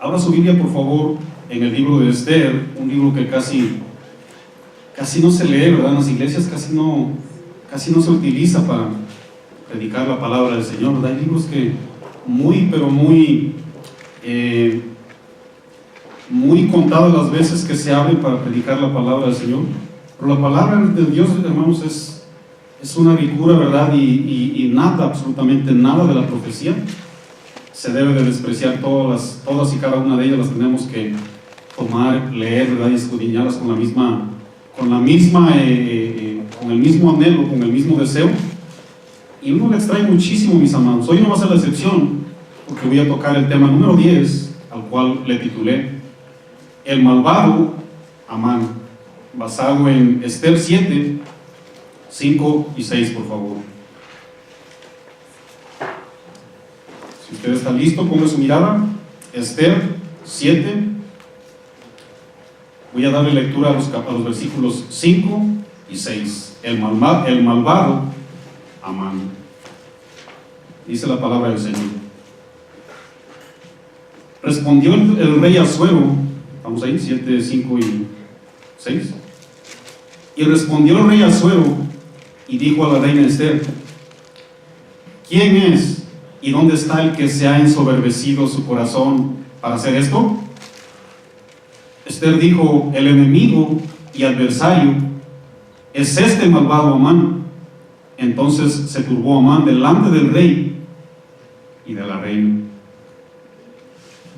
Abra su Biblia, por favor, en el libro de Esther, un libro que casi no se lee, ¿verdad? En las iglesias casi no se utiliza para predicar la palabra del Señor, ¿verdad? Hay libros que muy contadas las veces que se abren para predicar la palabra del Señor. Pero la palabra de Dios, hermanos, es una ricura, ¿verdad? Y nada, absolutamente nada de la profecía se debe de despreciar. Todas y cada una de ellas las tenemos que tomar, leer, ¿verdad? Y escudriñarlas con el mismo anhelo, con el mismo deseo. Y uno le extrae muchísimo, mis amados. Hoy no va a ser la excepción, porque voy a tocar el tema número 10, al cual le titulé El malvado Amán, basado en Esther 7, 5 y 6, por favor. Si usted está listo, ponga su mirada. Esther 7. Voy a darle lectura a los versículos 5 y 6. El malvado Amán. Dice la palabra del Señor. Respondió el rey Asuero. Vamos ahí, 7, 5 y 6. Y respondió el rey Asuero y dijo a la reina Esther: ¿quién es y dónde está el que se ha ensoberbecido su corazón para hacer esto? Esther dijo: el enemigo y adversario es este malvado Amán. Entonces se turbó Amán delante del rey y de la reina.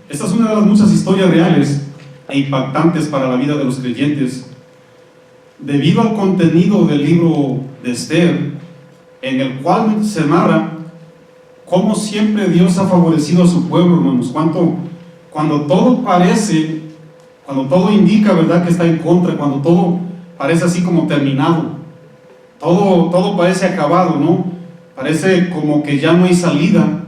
Esta es una de las muchas historias reales e impactantes para la vida de los creyentes, debido al contenido del libro de Esther, en el cual se narra cómo siempre Dios ha favorecido a su pueblo, hermanos. Cuando todo parece, cuando todo indica, ¿verdad?, que está en contra, cuando todo parece así como terminado, todo parece acabado, ¿no? Parece como que ya no hay salida,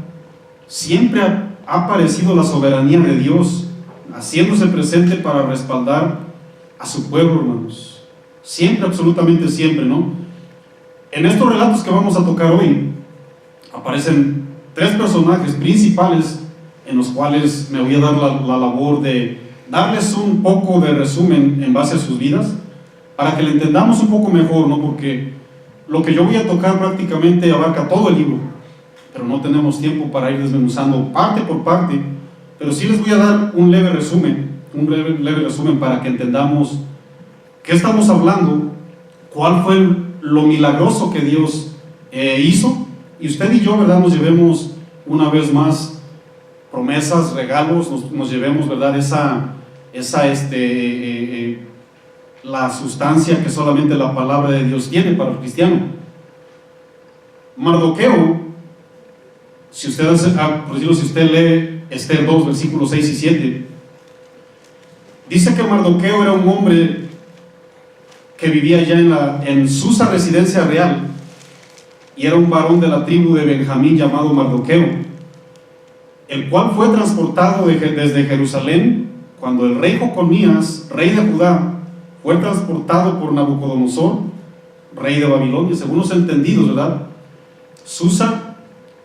siempre ha aparecido la soberanía de Dios, haciéndose presente para respaldar a su pueblo, hermanos. Siempre, absolutamente siempre, ¿no? En estos relatos que vamos a tocar hoy, aparecen tres personajes principales en los cuales me voy a dar la labor de darles un poco de resumen en base a sus vidas, para que le entendamos un poco mejor, ¿no? Porque lo que yo voy a tocar prácticamente abarca todo el libro, pero no tenemos tiempo para ir desmenuzando parte por parte, pero sí les voy a dar un leve resumen para que entendamos qué estamos hablando, cuál fue lo milagroso que Dios hizo, y usted y yo, ¿verdad?, nos llevemos una vez más promesas, regalos, nos llevemos, ¿verdad?, la sustancia que solamente la palabra de Dios tiene para el cristiano. Mardoqueo, si usted lee Esther 2, versículos 6 y 7, dice que Mardoqueo era un hombre que vivía ya en Susa, residencia real, y era un varón de la tribu de Benjamín llamado Mardoqueo, el cual fue transportado desde Jerusalén cuando el rey Joconías, rey de Judá, fue transportado por Nabucodonosor, rey de Babilonia, según los entendidos, ¿verdad? Susa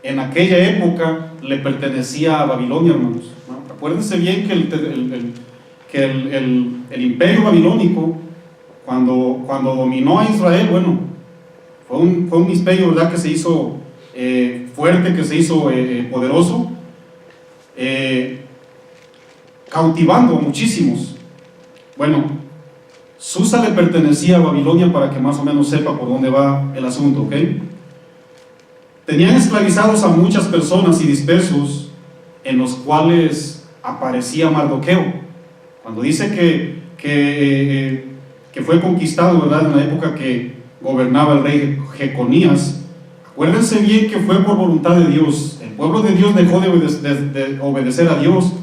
en aquella época le pertenecía a Babilonia, hermanos, ¿no? Acuérdense bien que el imperio babilónico, cuando dominó a Israel, bueno, fue un imperio, ¿verdad?, que se hizo fuerte, que se hizo poderoso, cautivando a muchísimos. Bueno, Susa le pertenecía a Babilonia, para que más o menos sepa por dónde va el asunto, ¿ok? Tenían esclavizados a muchas personas y dispersos, en los cuales aparecía Mardoqueo. Cuando dice que fue conquistado, ¿verdad?, en la época que gobernaba el rey Jeconías, acuérdense bien que fue por voluntad de Dios. El pueblo de Dios dejó de obedecer a Dios.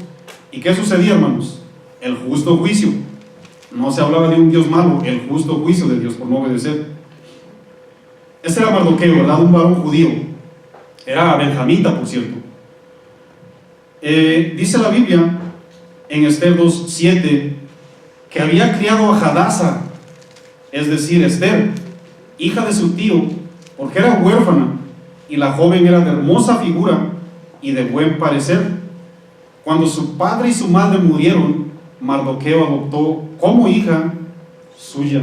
¿Y qué sucedía, hermanos? El justo juicio. No se hablaba de un Dios malo, el justo juicio de Dios por no obedecer. Ese era Mardoqueo, ¿verdad?, un varón judío. Era benjamita, por cierto. Dice la Biblia en Esther 2:7 que había criado a Hadasa, es decir, Esther, hija de su tío, porque era huérfana, y la joven era de hermosa figura y de buen parecer. Cuando su padre y su madre murieron, Mardoqueo adoptó como hija suya.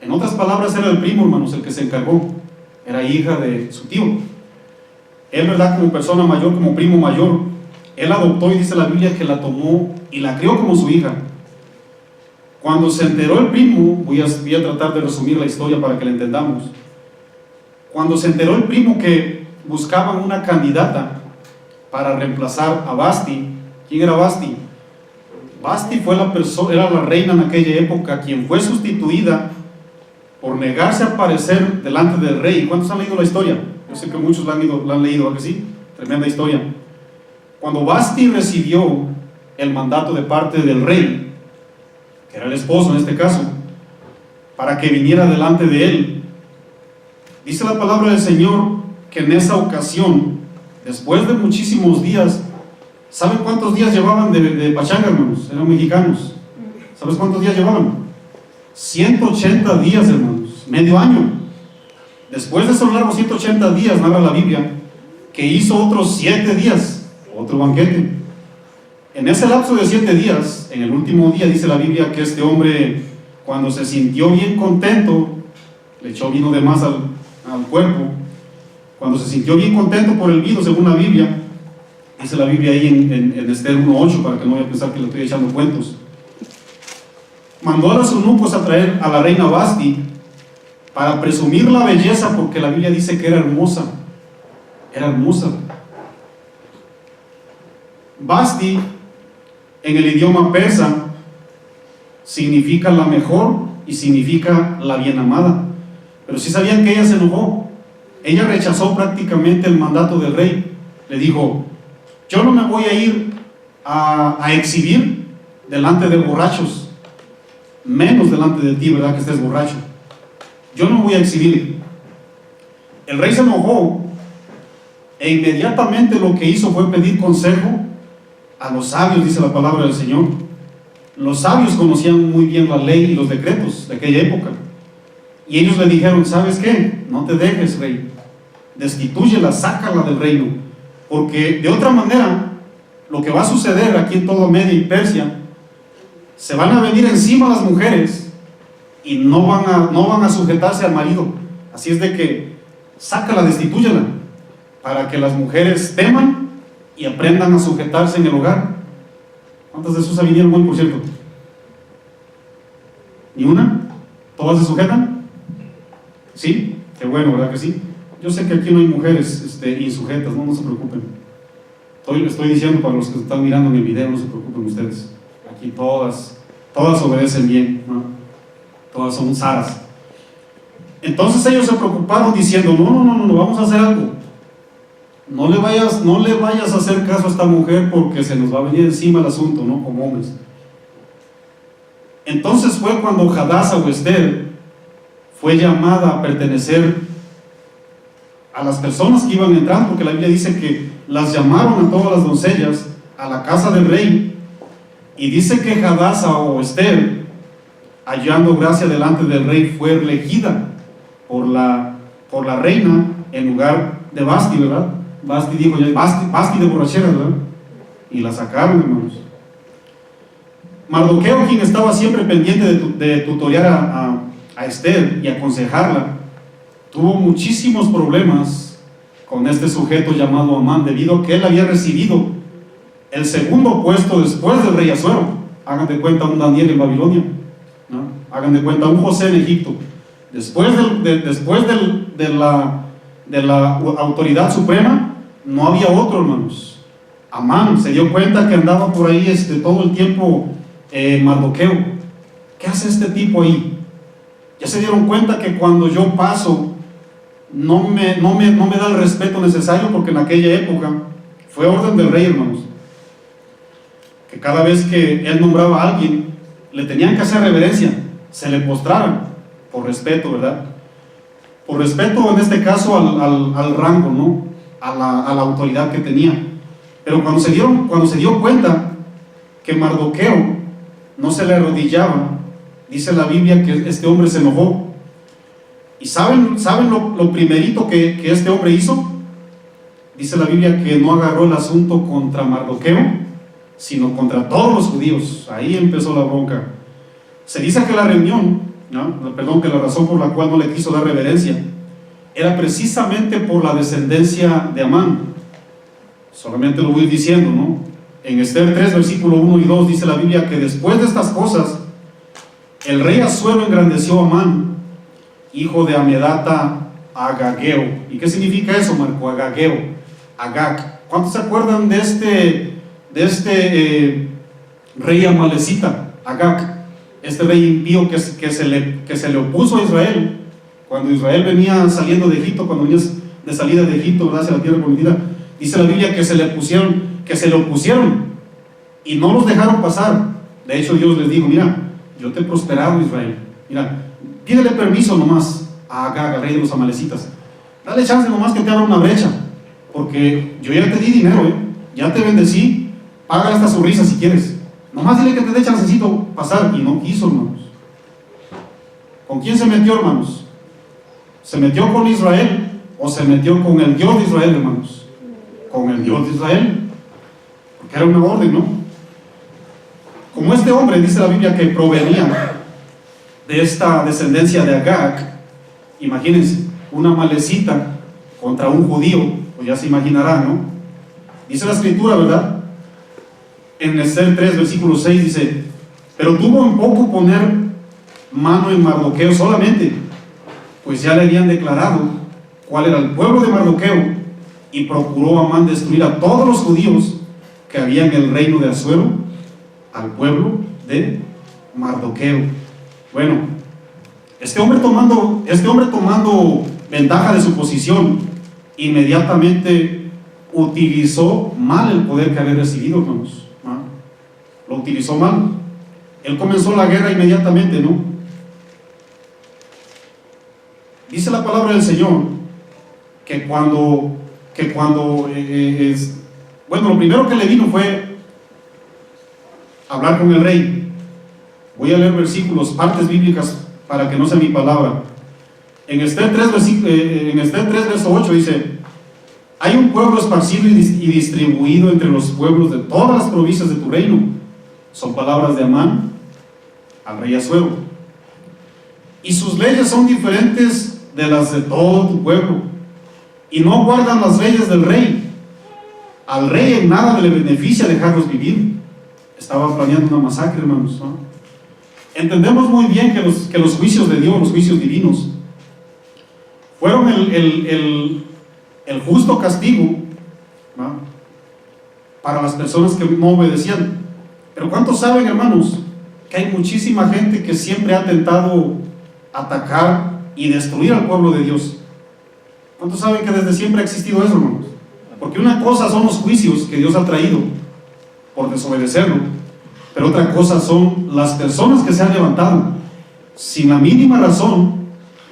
En otras palabras, era el primo, hermanos, el que se encargó. Era hija de su tío. Él, ¿verdad?, como persona mayor, como primo mayor, él adoptó, y dice la Biblia que la tomó y la crió como su hija. Cuando se enteró el primo, voy a tratar de resumir la historia para que la entendamos. Cuando se enteró el primo que buscaban una candidata para reemplazar a Vasti. ¿Quién era Vasti? Vasti fue era la reina en aquella época, quien fue sustituida por negarse a aparecer delante del rey. ¿Cuántos han leído la historia? Yo sé que muchos la han leído, ¿verdad que sí? Tremenda historia. Cuando Vasti recibió el mandato de parte del rey, que era el esposo en este caso, para que viniera delante de él, dice la palabra del Señor que en esa ocasión, después de muchísimos días, ¿saben cuántos días llevaban de pachanga, hermanos? Eran mexicanos. ¿Sabes cuántos días llevaban? 180 días, hermanos, medio año. Después de esos largos 180 días, narra la Biblia, que hizo otros 7 días, otro banquete. En ese lapso de 7 días, en el último día, dice la Biblia que este hombre, cuando se sintió bien contento, le echó vino de más al cuerpo. Cuando se sintió bien contento por el vino, según la Biblia, dice la Biblia ahí en Esther 1:8, para que no vaya a pensar que le estoy echando cuentos, mandó a los eunucos a traer a la reina Vasti para presumir la belleza, porque la Biblia dice que era hermosa. Era hermosa. Vasti, en el idioma persa, significa la mejor y significa la bien amada. Pero sí sabían que ella se enojó. Ella rechazó prácticamente el mandato del rey. Le dijo: yo no me voy a ir a exhibir delante de borrachos, menos delante de ti, ¿verdad?, que estés borracho. Yo no me voy a exhibir. El rey se enojó e inmediatamente lo que hizo fue pedir consejo a los sabios, dice la palabra del Señor. Los sabios conocían muy bien la ley y los decretos de aquella época, y ellos le dijeron: ¿sabes qué? No te dejes, rey, destitúyela, sácala del reino, porque de otra manera lo que va a suceder aquí en todo Media y Persia, se van a venir encima las mujeres y no van a sujetarse al marido. Así es de que sácala, destitúyela, para que las mujeres teman y aprendan a sujetarse en el hogar. ¿Cuántas de Susa vinieron hoy, por cierto? ¿Ni una? ¿Todas se sujetan? ¿Sí? Qué bueno, ¿verdad que sí? Yo sé que aquí no hay mujeres insujetas, no se preocupen. Estoy diciendo para los que están mirando en el video, no se preocupen ustedes. Aquí todas obedecen bien, ¿no? Todas son zaras. Entonces ellos se preocuparon diciendo: no, vamos a hacer algo. No le vayas a hacer caso a esta mujer, porque se nos va a venir encima el asunto, ¿no?, como hombres. Entonces fue cuando Hadasa o Esther fue llamada a pertenecer a las personas que iban entrando, porque la Biblia dice que las llamaron a todas las doncellas a la casa del rey, y dice que Hadasa o Esther, hallando gracia delante del rey, fue elegida por la reina en lugar de Vasti, ¿verdad? Vasti dijo: ya Vasti de borrachera, ¿verdad? Y la sacaron, hermanos. Mardoqueo, quien estaba siempre pendiente de tutorear a Esther y aconsejarla, tuvo muchísimos problemas con este sujeto llamado Amán, debido a que él había recibido el segundo puesto después del rey Asuero. Hagan de cuenta un Daniel en Babilonia, ¿no? Hagan de cuenta un José en Egipto. Después de la autoridad suprema, no había otro, hermanos. Amán se dio cuenta que andaba por ahí todo el tiempo Mardoqueo. ¿Qué hace este tipo ahí? Ya se dieron cuenta que cuando yo paso no me da el respeto necesario, porque en aquella época fue orden del rey, hermanos, que cada vez que él nombraba a alguien le tenían que hacer reverencia, se le postraran por respeto, ¿verdad? Por respeto en este caso al rango, ¿no?, a la autoridad que tenía. Pero cuando se dio cuenta que Mardoqueo no se le arrodillaba, dice la Biblia que este hombre se enojó. ¿Y saben lo primerito que este hombre hizo? Dice la Biblia que no agarró el asunto contra Mardoqueo, sino contra todos los judíos. Ahí empezó la bronca. Se dice que la reunión, que la razón por la cual no le quiso dar reverencia era precisamente por la descendencia de Amán. Solamente lo voy diciendo, ¿no? En Esther 3, versículo 1 y 2 dice la Biblia que después de estas cosas, el rey Asuero engrandeció a Amán, hijo de Amedata, Agageo. ¿Y qué significa eso, Marco? Agageo, Agag. ¿Cuántos se acuerdan de este rey amalecita, Agag? Este rey impío que se le opuso a Israel cuando Israel venía saliendo de Egipto, cuando venía de salida de Egipto, ¿verdad?, hacia la tierra prometida. Dice la Biblia que se le opusieron y no los dejaron pasar. De hecho, Dios les dijo: mira, yo te he prosperado, Israel. Mira, pídele permiso nomás a Agag, al rey de los amalecitas. Dale chance nomás que te abra una brecha, porque yo ya te di dinero, ya te bendecí, paga esta sonrisa si quieres. Nomás dile que te dé chancecito pasar. Y no quiso, hermanos. ¿Con quién se metió, hermanos? ¿Se metió con Israel o se metió con el Dios de Israel, hermanos? Con el Dios de Israel, porque era una orden, ¿no? Como este hombre, dice la Biblia, que provenía de esta descendencia de Agag, imagínense, una malecita contra un judío, pues ya se imaginarán, ¿no? Dice la Escritura, ¿verdad? En Esther 3, versículo 6 dice: pero tuvo en poco poner mano en Mardoqueo solamente, pues ya le habían declarado cuál era el pueblo de Mardoqueo, y procuró Amán destruir a todos los judíos que había en el reino de Asuero, al pueblo de Mardoqueo. Bueno, este hombre tomando ventaja de su posición, inmediatamente utilizó mal el poder que había recibido, hermanos. Lo utilizó mal. Él comenzó la guerra inmediatamente, ¿no? Dice la palabra del Señor que cuando lo primero que le vino fue hablar con el rey. Voy a leer versículos, partes bíblicas, para que no sea mi palabra. En Esther 3, verso 8 dice: hay un pueblo esparcido y distribuido entre los pueblos de todas las provincias de tu reino. Son palabras de Amán al rey Asuero. Y sus leyes son diferentes de las de todo tu pueblo, y no guardan las leyes del rey. Al rey en nada le beneficia dejarlos vivir. Estaba planeando una masacre, hermanos, ¿no? Entendemos muy bien que los juicios de Dios, los juicios divinos, fueron el justo castigo, ¿no?, para las personas que no obedecían. Pero ¿cuántos saben, hermanos, que hay muchísima gente que siempre ha tentado atacar y destruir al pueblo de Dios? ¿Cuántos saben que desde siempre ha existido eso, hermanos? Porque una cosa son los juicios que Dios ha traído por desobedecerlo, pero otra cosa son las personas que se han levantado sin la mínima razón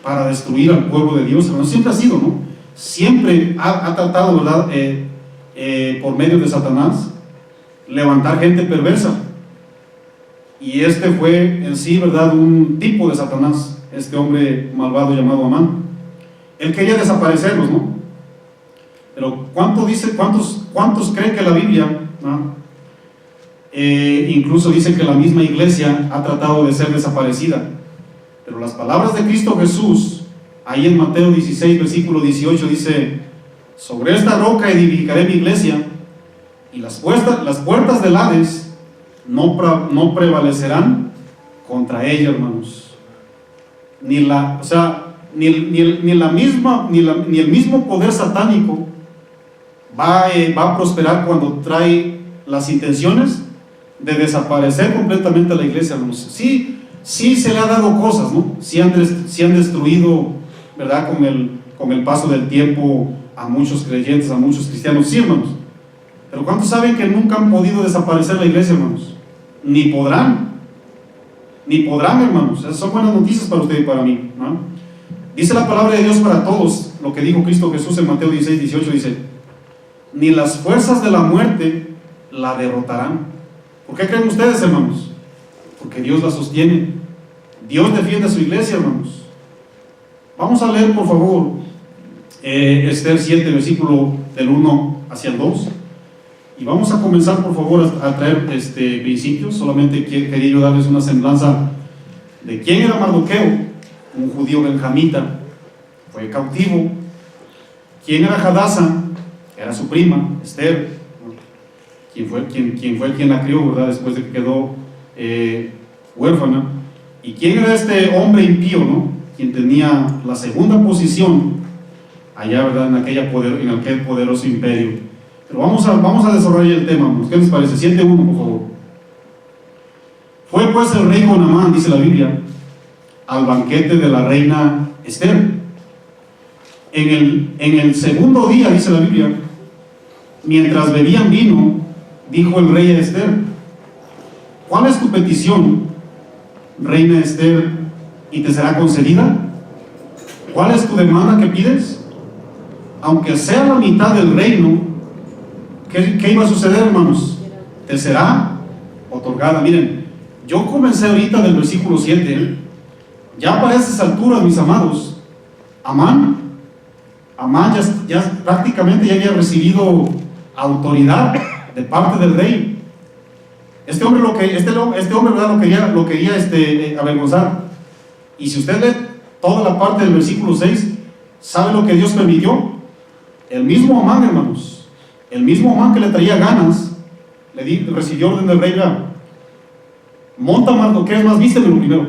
para destruir al pueblo de Dios, hermanos. Siempre ha sido, ¿no? Siempre ha tratado, ¿verdad?, por medio de Satanás, levantar gente perversa. Y este fue en sí, ¿verdad?, un tipo de Satanás, este hombre malvado llamado Amán. Él quería desaparecerlos, ¿no? Pero ¿cuántos creen que la Biblia, ¿no?, incluso dice que la misma iglesia ha tratado de ser desaparecida? Pero las palabras de Cristo Jesús, ahí en Mateo 16, versículo 18, dice: sobre esta roca edificaré mi iglesia, y las puertas del Hades no prevalecerán contra ella, hermanos. Ni el mismo poder satánico va a prosperar cuando trae las intenciones de desaparecer completamente a la iglesia, hermanos. Sí se le ha dado cosas, ¿no? Sí han destruido, ¿verdad?, con el paso del tiempo a muchos creyentes, a muchos cristianos, sí, hermanos. Pero ¿cuántos saben que nunca han podido desaparecer la iglesia, hermanos? Ni podrán, hermanos. Esas son buenas noticias para usted y para mí, ¿no? Dice la palabra de Dios para todos, lo que dijo Cristo Jesús en Mateo 16, 18, dice: ni las fuerzas de la muerte la derrotarán. ¿Por qué creen ustedes, hermanos? Porque Dios la sostiene. Dios defiende a su iglesia, hermanos. Vamos a leer, por favor, Esther 7, versículo del 1 hacia el 2. Y vamos a comenzar, por favor, a traer principios. Solamente quería yo darles una semblanza de quién era Mardoqueo, un judío benjamita, fue cautivo. Quién era Hadasa, era su prima, Esther, quien fue quien la crió, ¿verdad? Después de que quedó huérfana. Y quién era este hombre impío, ¿no? Quien tenía la segunda posición allá, ¿verdad? En aquel poderoso imperio. Pero vamos a desarrollar el tema, ¿no? ¿Qué les parece? 7:1, por favor. Fue pues el rey con Amán, dice la Biblia, al banquete de la reina Esther. En el segundo día, dice la Biblia, mientras bebían vino, dijo el rey a Esther: ¿cuál es tu petición, reina Esther, y te será concedida? ¿Cuál es tu demanda que pides? Aunque sea la mitad del reino, ¿qué iba a suceder, hermanos? Te será otorgada. Miren, yo comencé ahorita del versículo 7. Ya para estas alturas, mis amados, Amán ya prácticamente ya había recibido autoridad de parte del rey. Este hombre, ¿verdad? lo quería avergonzar. Y si usted lee toda la parte del versículo 6, ¿sabe lo que Dios permitió? El mismo Amán, hermanos, el mismo Amán que le traía ganas, recibió orden del rey: monta Mardoqueo, es más, vístemelo primero,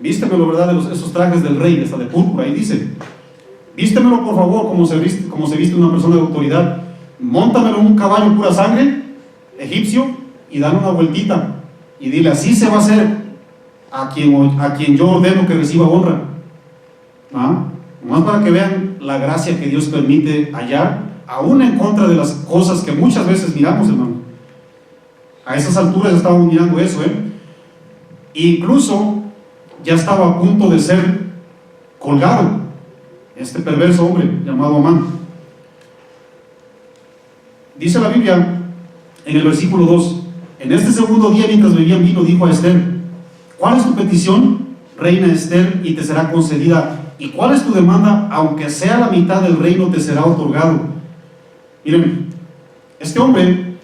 vístemelo, ¿verdad? Esos trajes del rey, hasta de púrpura, ahí dice, vístemelo por favor, como se viste una persona de autoridad, móntamelo en un caballo pura sangre, egipcio, y dale una vueltita, y dile: así se va a hacer a quien yo ordeno que reciba honra. Nomás para que vean la gracia que Dios permite hallar, aún en contra de las cosas que muchas veces miramos, hermano. A esas alturas estábamos mirando eso, Incluso ya estaba a punto de ser colgado este perverso hombre llamado Amán. Dice la Biblia en el versículo 2: en este segundo día, mientras bebían vino, dijo a Esther: ¿cuál es tu petición, reina Esther, y te será concedida? ¿Y cuál es tu demanda? Aunque sea la mitad del reino, te será otorgado. Miren, este hombre,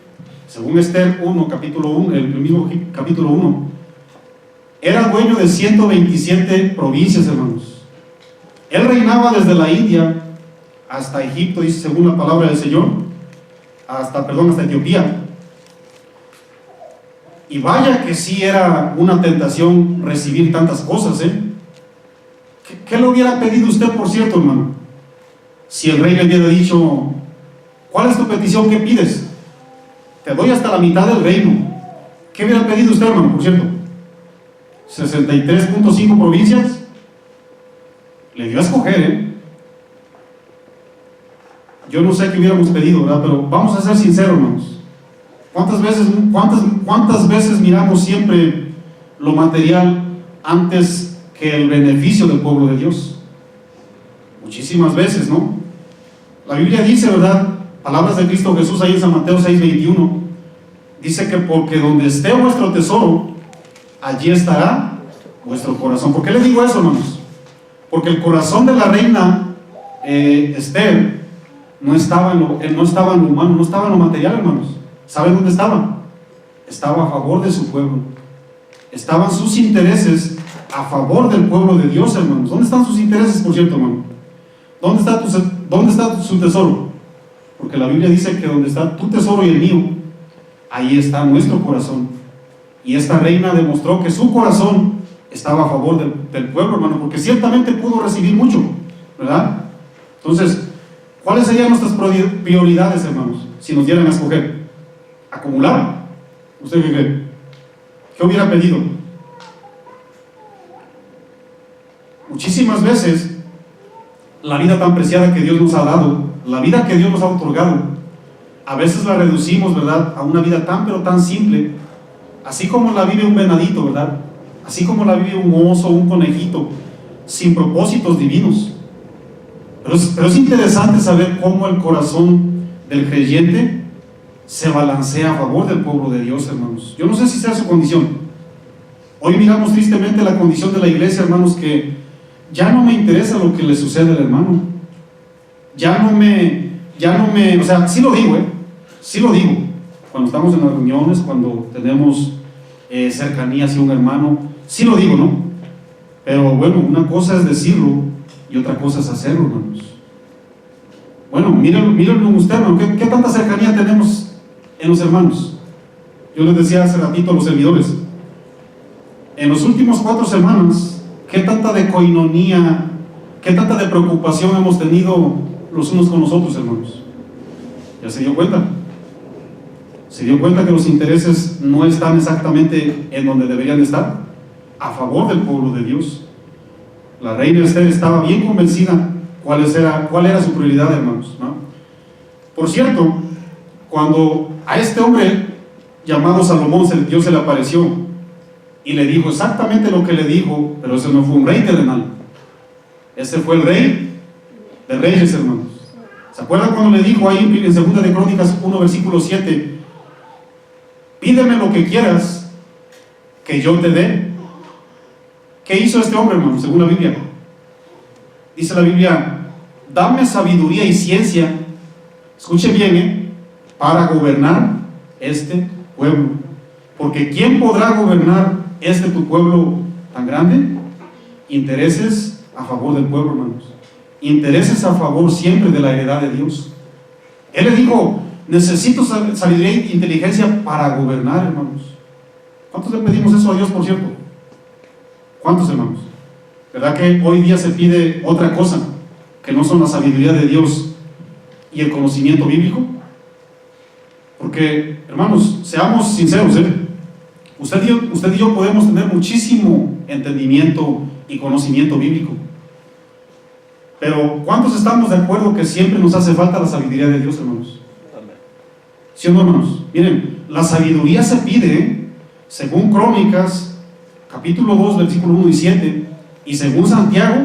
según Esther 1, capítulo 1, el mismo capítulo 1, era dueño de 127 provincias, hermanos. Él reinaba desde la India hasta Egipto, dice según la palabra del Señor, hasta Etiopía. Y vaya que sí era una tentación recibir tantas cosas, ¿Qué le hubiera pedido usted, por cierto, hermano? Si el rey le hubiera dicho: ¿cuál es tu petición? ¿Qué pides? Te doy hasta la mitad del reino. ¿Qué hubiera pedido usted, hermano, por cierto? 63.5 provincias. Le dio a escoger, Yo no sé qué hubiéramos pedido, ¿verdad? Pero vamos a ser sinceros, hermanos. ¿Cuántas veces miramos siempre lo material antes que el beneficio del pueblo de Dios? Muchísimas veces, ¿no? La Biblia dice, ¿verdad? Palabras de Cristo Jesús ahí en San Mateo 6:21. Dice que porque donde esté vuestro tesoro, allí estará vuestro corazón. ¿Por qué le digo eso, hermanos? Porque el corazón de la reina Esther no estaba en lo humano, no estaba en lo material, hermanos. ¿Saben dónde estaba? Estaba a favor de su pueblo. Estaban sus intereses a favor del pueblo de Dios, hermanos. ¿Dónde están sus intereses, por cierto, hermano? ¿Dónde está su tesoro? Porque la Biblia dice que donde está tu tesoro y el mío, ahí está nuestro corazón. Y esta reina demostró que su corazón estaba a favor del pueblo, hermano, porque ciertamente pudo recibir mucho, ¿verdad? Entonces, ¿cuáles serían nuestras prioridades, hermanos, si nos dieran a escoger? ¿Acumular? ¿Usted qué cree? ¿Qué hubiera pedido? Muchísimas veces la vida tan preciada que Dios nos ha dado, la vida que Dios nos ha otorgado, a veces la reducimos, ¿verdad?, a una vida tan pero tan simple, así como la vive un venadito, ¿verdad?, así como la vive un oso, un conejito, sin propósitos divinos. Pero es interesante saber cómo el corazón del creyente se balancea a favor del pueblo de Dios, hermanos. Yo no sé si sea su condición. Hoy miramos tristemente la condición de la iglesia, hermanos, que ya no me interesa lo que le sucede al hermano. Ya no me, o sea, sí lo digo, cuando estamos en las reuniones, cuando tenemos cercanía hacia un hermano, sí lo digo, ¿no? Pero bueno, una cosa es decirlo y otra cosa es hacerlo, hermanos. Bueno, mírenlo usted, hermano, ¿qué tanta cercanía tenemos en los hermanos? Yo les decía hace ratito a los servidores, en los últimos 4 semanas, ¿qué tanta de coinonía, qué tanta de preocupación hemos tenido los unos con los otros, hermanos? ¿Ya se dio cuenta? ¿Se dio cuenta que los intereses no están exactamente en donde deberían estar? A favor del pueblo de Dios. La reina Esther estaba bien convencida cuál era su prioridad, hermanos, ¿no? Por cierto, cuando a este hombre llamado Salomón Dios se le apareció y le dijo exactamente lo que le dijo, pero ese no fue un rey terrenal, ese fue el rey de reyes, hermanos. ¿Se acuerdan cuando le dijo ahí en 2 de Crónicas 1, versículo 7? Pídeme lo que quieras que yo te dé. ¿Qué hizo este hombre, hermano? Según la Biblia, dice la Biblia, dame sabiduría y ciencia, escuche bien, para gobernar este pueblo, porque ¿quién podrá gobernar tu pueblo tan grande? Intereses a favor del pueblo, hermanos, intereses a favor siempre de la heredad de Dios. Él le dijo, necesito sabiduría e inteligencia para gobernar, hermanos. ¿Cuántos le pedimos eso a Dios, por cierto? ¿Cuántos, hermanos? ¿Verdad que hoy día se pide otra cosa que no son la sabiduría de Dios y el conocimiento bíblico? Porque, hermanos, seamos sinceros, usted y yo podemos tener muchísimo entendimiento y conocimiento bíblico, pero ¿cuántos estamos de acuerdo que siempre nos hace falta la sabiduría de Dios, hermanos? ¿Sí o no, hermanos? Miren, la sabiduría se pide, según Crónicas, capítulo 2, versículo 1 y 7, y según Santiago,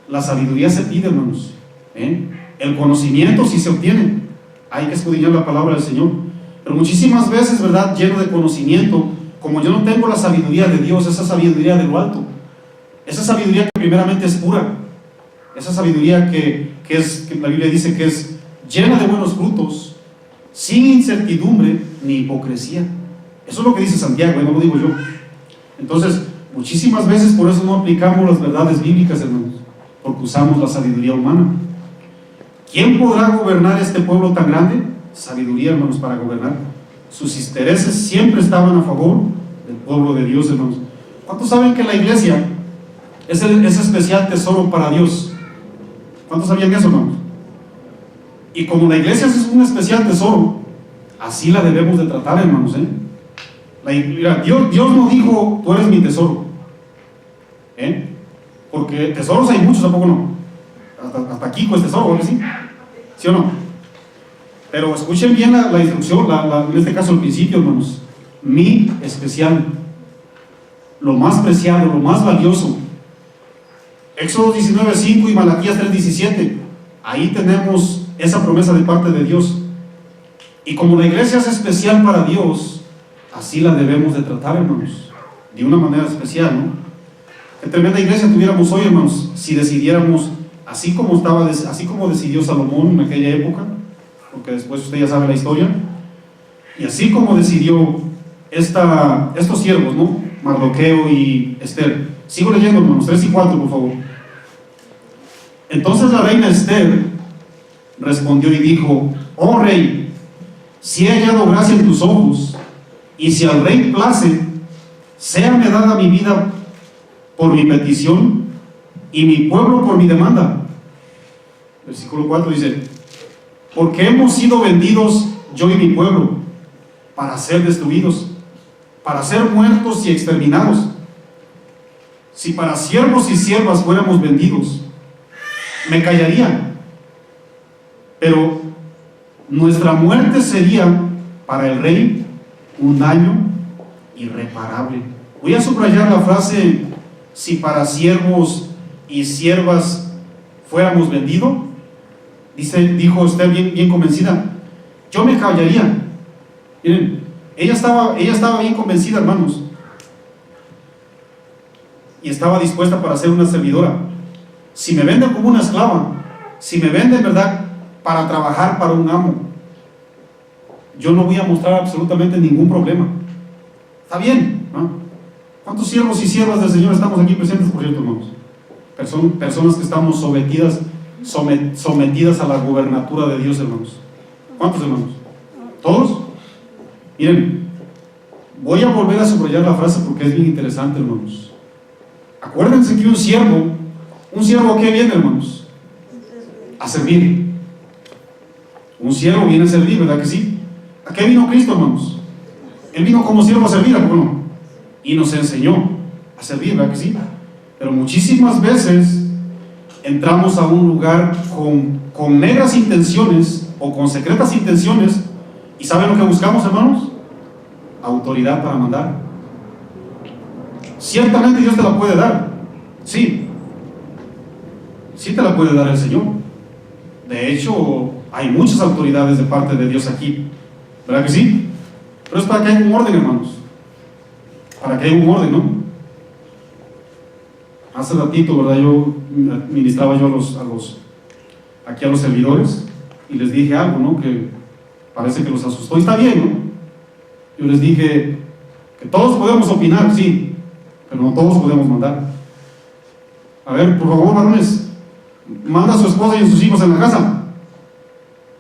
la sabiduría se pide, hermanos. El conocimiento sí se obtiene, hay que escudriñar la palabra del Señor, pero muchísimas veces, ¿verdad?, lleno de conocimiento, como yo no tengo la sabiduría de Dios, esa sabiduría de lo alto, esa sabiduría que primeramente es pura, esa sabiduría que la Biblia dice que es llena de buenos frutos, sin incertidumbre ni hipocresía. Eso es lo que dice Santiago, no lo digo yo. Entonces, muchísimas veces por eso no aplicamos las verdades bíblicas, hermanos, porque usamos la sabiduría humana. ¿Quién podrá gobernar este pueblo tan grande? Sabiduría, hermanos, para gobernar. Sus intereses siempre estaban a favor del pueblo de Dios, hermanos. ¿Cuántos saben que la iglesia es especial tesoro para Dios? ¿Cuántos sabían eso, hermanos? Y como la iglesia es un especial tesoro, así la debemos de tratar, hermanos, Mira, Dios no dijo, tú eres mi tesoro, porque tesoros hay muchos, tampoco no. Hasta Kiko es tesoro, ¿sí? ¿Sí o no? Pero escuchen bien la instrucción, en este caso el principio, hermanos. Mi especial, lo más preciado, lo más valioso. Éxodo 19:5 y Malaquías 3:17. Ahí tenemos esa promesa de parte de Dios. Y como la iglesia es especial para Dios, así la debemos de tratar, hermanos, de una manera especial, ¿no? Qué tremenda iglesia tuviéramos hoy, hermanos, si decidiéramos así como decidió Salomón en aquella época, porque después usted ya sabe la historia, y así como decidió estos siervos, ¿no? Mardoqueo y Esther. Sigo leyendo, hermanos, 3 y 4, por favor. Entonces la reina Esther respondió y dijo, oh rey, si he hallado gracia en tus ojos, y si al rey place, séame dada mi vida por mi petición, y mi pueblo por mi demanda. Versículo 4 dice, porque hemos sido vendidos yo y mi pueblo para ser destruidos, para ser muertos y exterminados. Si para siervos y siervas fuéramos vendidos, me callarían, pero nuestra muerte sería para el rey un daño irreparable. Voy a subrayar la frase, si para siervos y siervas fuéramos vendidos. Dijo Esther bien convencida, yo me callaría. Miren, ella estaba bien convencida, hermanos, y estaba dispuesta para ser una servidora. Si me venden como una esclava, si me venden, ¿verdad?, para trabajar para un amo, yo no voy a mostrar absolutamente ningún problema. Está bien, ¿no? ¿Cuántos siervos y siervas del Señor estamos aquí presentes, por cierto, hermanos? Personas que estamos sometidas a la gobernatura de Dios, hermanos. ¿Cuántos, hermanos? ¿Todos? Miren, voy a volver a subrayar la frase porque es bien interesante, hermanos. Acuérdense que un siervo ¿a qué viene, hermanos? A servir. Un siervo viene a servir, ¿verdad que sí? ¿A qué vino Cristo, hermanos? Él vino como siervo a servir, ¿no? Y nos enseñó a servir, ¿verdad que sí? Pero muchísimas veces entramos a un lugar con negras intenciones o con secretas intenciones, y ¿saben lo que buscamos, hermanos? Autoridad para mandar. Ciertamente Dios te la puede dar, sí te la puede dar el Señor. De hecho, hay muchas autoridades de parte de Dios aquí, ¿verdad que sí? Pero es para que haya un orden, hermanos, para que haya un orden, ¿no? Hace ratito, ¿verdad? Yo ministraba aquí a los servidores y les dije algo, ¿no? Que parece que los asustó, y está bien, ¿no? Yo les dije que todos podemos opinar, sí, pero no todos podemos mandar. A ver, por favor, varones, manda a su esposa y a sus hijos en la casa.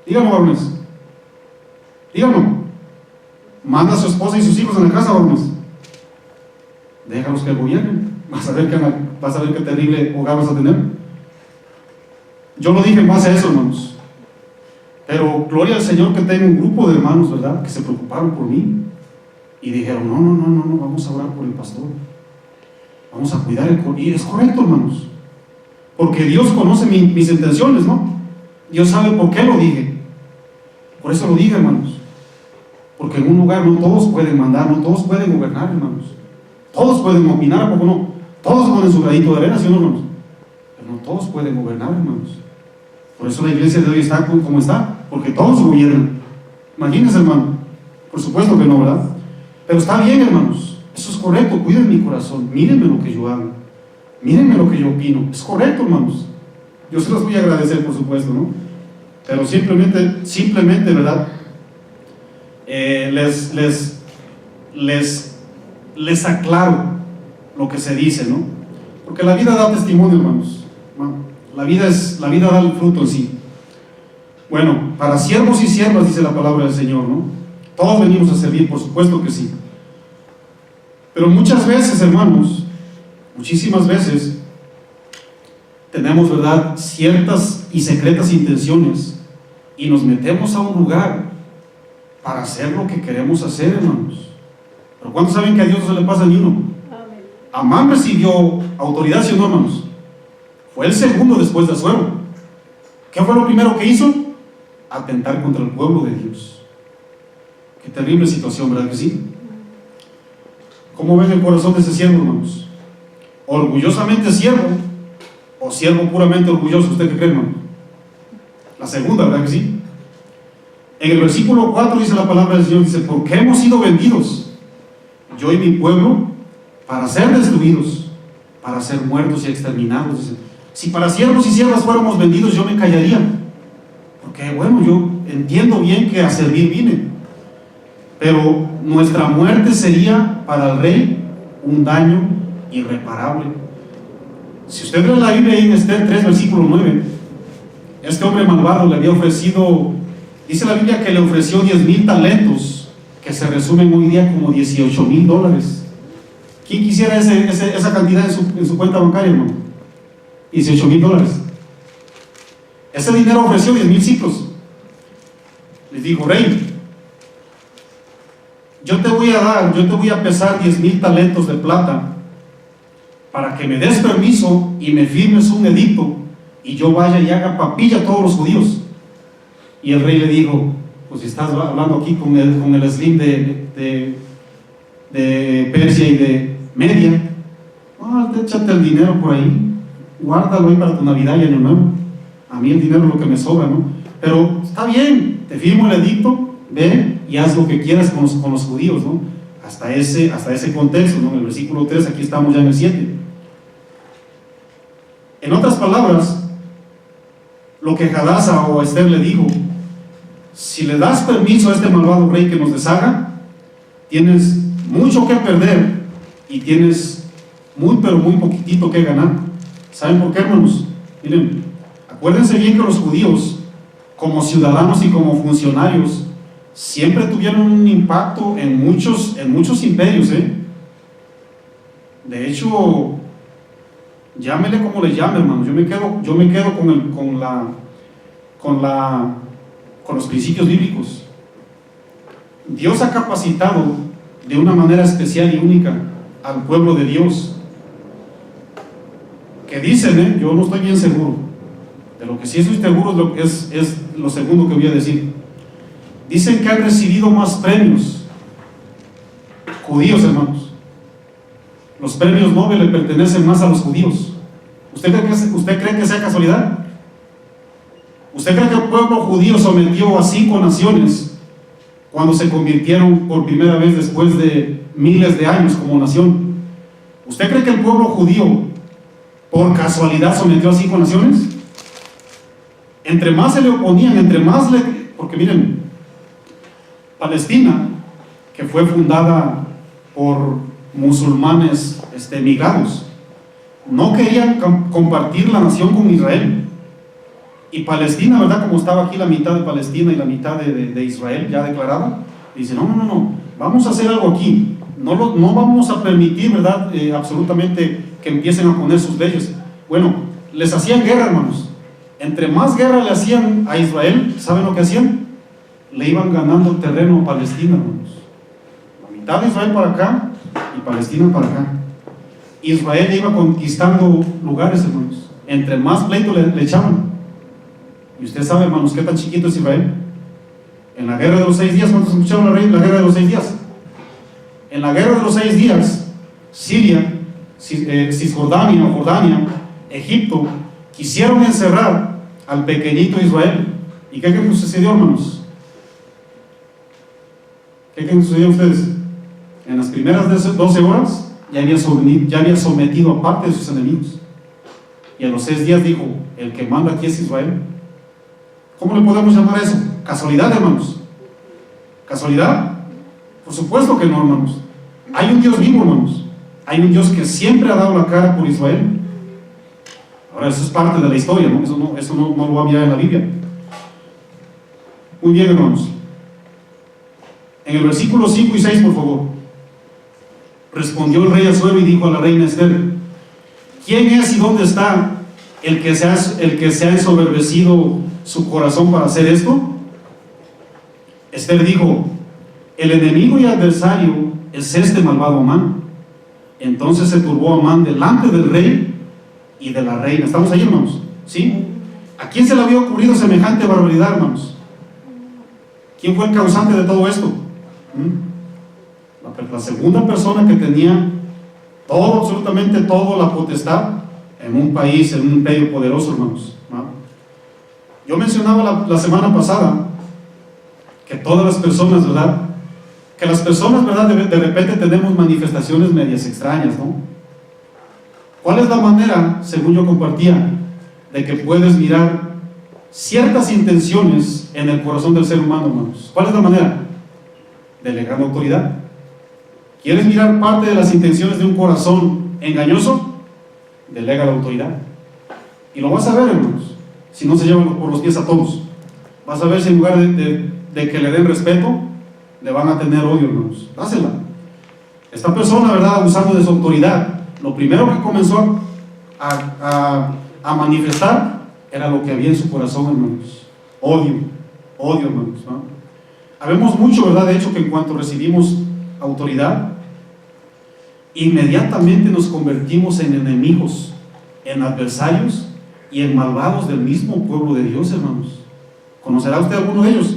Díganlo, varones. Díganlo. Manda a su esposa y sus hijos en la casa, varones. Déjalos que gobiernen. Vas a ver qué terrible hogar vas a tener. Yo lo dije en base a eso, hermanos. Pero gloria al Señor que tengo un grupo de hermanos, ¿verdad?, que se preocuparon por mí y dijeron, no, vamos a orar por el pastor. Vamos a cuidar y es correcto, hermanos. Porque Dios conoce mis intenciones, ¿no? Dios sabe por qué lo dije. Por eso lo dije, hermanos. Porque en un lugar no todos pueden mandar, no todos pueden gobernar, hermanos. Todos pueden opinar, ¿a poco no? Todos ponen su granito de arena, ¿sí o no, hermanos? Pero no todos pueden gobernar, hermanos. Por eso la iglesia de hoy está como está, porque todos gobiernan. Imagínense, hermano. Por supuesto que no, ¿verdad? Pero está bien, hermanos. Eso es correcto. Cuiden mi corazón. Mírenme lo que yo hago. Mírenme lo que yo opino. Es correcto, hermanos. Yo se los voy a agradecer, por supuesto, ¿no? Pero simplemente, ¿verdad? Les aclaro lo que se dice, ¿no? Porque la vida da testimonio, hermanos. La vida da el fruto en sí. Bueno, para siervos y siervas dice la palabra del Señor, ¿no? Todos venimos a servir, por supuesto que sí. Pero muchas veces, hermanos, muchísimas veces tenemos, ¿verdad?, ciertas y secretas intenciones y nos metemos a un lugar para hacer lo que queremos hacer, hermanos. Pero ¿cuántos saben que a Dios no se le pasa ni uno? Amán recibió autoridad, ¿sí o no, hermanos? Fue el segundo después de Asuero. ¿Qué fue lo primero que hizo? Atentar contra el pueblo de Dios. Qué terrible situación, ¿verdad que sí? ¿Cómo ven el corazón de ese siervo, hermanos? ¿Orgullosamente siervo o siervo puramente orgulloso? ¿Usted qué cree, hermano? La segunda, ¿verdad que sí? En el versículo 4 dice la palabra del Señor, dice, porque hemos sido vendidos, yo y mi pueblo, para ser destruidos, para ser muertos y exterminados. Dice, si para siervos y siervas fuéramos vendidos, yo me callaría, porque bueno, yo entiendo bien que a servir vine, pero nuestra muerte sería para el rey un daño irreparable. Si usted lee la Biblia ahí en Esther 3, versículo 9, este hombre malvado le había ofrecido, dice la Biblia que le ofreció 10,000 talentos, que se resumen hoy día como $18,000. ¿Quién quisiera esa cantidad en su cuenta bancaria, hermano? $18,000. Ese dinero ofreció 10,000 ciclos. Les dijo, rey, yo te voy a pesar 10,000 talentos de plata para que me des permiso y me firmes un edicto y yo vaya y haga papilla a todos los judíos. Y el rey le dijo, pues si estás hablando aquí con el Slim de Persia y de Media, échate el dinero por ahí, guárdalo ahí para tu Navidad y Año Nuevo. A mí el dinero es lo que me sobra, ¿no? Pero está bien, te firmo el edicto, ve y haz lo que quieras con los judíos, ¿no? Hasta ese contexto, ¿no? En el versículo 3, aquí estamos ya en el 7. En otras palabras, lo que Hadasa o Esther le dijo si le das permiso a este malvado rey que nos deshaga, tienes mucho que perder y tienes muy pero muy poquitito que ganar. ¿Saben por qué, hermanos? Miren, acuérdense bien que los judíos, como ciudadanos y como funcionarios, siempre tuvieron un impacto en muchos imperios, De hecho, llámele como le llame, hermano. Yo me quedo con los principios bíblicos. Dios ha capacitado de una manera especial y única al pueblo de Dios. Que dicen, yo no estoy bien seguro. De lo que sí estoy seguro es lo segundo que voy a decir. Dicen que han recibido más premios judíos, hermanos. Los premios Nobel le pertenecen más a los judíos. ¿Usted cree que sea casualidad? ¿Usted cree que el pueblo judío sometió a 5 naciones cuando se convirtieron por primera vez después de miles de años como nación? ¿Usted cree que el pueblo judío por casualidad sometió a 5 naciones? Entre más se le oponían, porque miren, Palestina, que fue fundada por musulmanes migrados, no querían compartir la nación con Israel. Y Palestina, ¿verdad? Como estaba aquí la mitad de Palestina y la mitad de Israel ya declarada, dice, no, vamos a hacer algo aquí. No vamos a permitir, ¿verdad? Absolutamente que empiecen a poner sus leyes. Bueno, les hacían guerra, hermanos. Entre más guerra le hacían a Israel, ¿saben lo que hacían? Le iban ganando terreno a Palestina, hermanos. La mitad de Israel para acá y Palestina para acá. Israel iba conquistando lugares, hermanos. Entre más pleito le echaban. Y usted sabe, hermanos, qué tan chiquito es Israel. En la guerra de los 6 días, ¿cuántos escucharon la guerra de los 6 días? En la guerra de los 6 días, Siria, Cisjordania o Jordania, Egipto, quisieron encerrar al pequeñito Israel. ¿Y qué creen que sucedió, hermanos? ¿Qué creen que sucedió a ustedes? En las primeras 12 horas ya había sometido a parte de sus enemigos. Y a los 6 días dijo, el que manda aquí es Israel. ¿Cómo le podemos llamar a eso? ¿Casualidad, hermanos? ¿Casualidad? Por supuesto que no, hermanos. Hay un Dios vivo, hermanos. Hay un Dios que siempre ha dado la cara por Israel. Ahora, eso es parte de la historia, ¿no? Eso no lo va a mirar en la Biblia. Muy bien, hermanos. En el versículo 5 y 6, por favor. Respondió el rey Asuero y dijo a la reina Esther, ¿quién es y dónde está el que se ha ensoberbecido su corazón para hacer esto? Esther dijo, el enemigo y adversario es este malvado Amán. Entonces se turbó Amán delante del rey y de la reina. ¿Estamos ahí, hermanos? ¿Sí? ¿A quién se le había ocurrido semejante barbaridad, hermanos? ¿Quién fue el causante de todo esto? La segunda persona que tenía todo, absolutamente todo, la potestad en un país, en un imperio poderoso, hermanos. Yo mencionaba la semana pasada que todas las personas, ¿verdad? Que las personas, ¿verdad? De repente tenemos manifestaciones medias extrañas, ¿no? ¿Cuál es la manera, según yo compartía, de que puedes mirar ciertas intenciones en el corazón del ser humano, hermanos? ¿Cuál es la manera? Delegando autoridad. ¿Quieres mirar parte de las intenciones de un corazón engañoso? Delega la autoridad. Y lo vas a ver, hermanos, si no se llevan por los pies a todos. Vas a ver si en lugar de que le den respeto, le van a tener odio, hermanos. Dásela. Esta persona, ¿verdad?, abusando de su autoridad, lo primero que comenzó a manifestar era lo que había en su corazón, hermanos. Odio, hermanos, ¿no? Habemos mucho, ¿verdad?, de hecho, que en cuanto recibimos autoridad, inmediatamente nos convertimos en enemigos, en adversarios y en malvados del mismo pueblo de Dios, hermanos. ¿Conocerá usted alguno de ellos?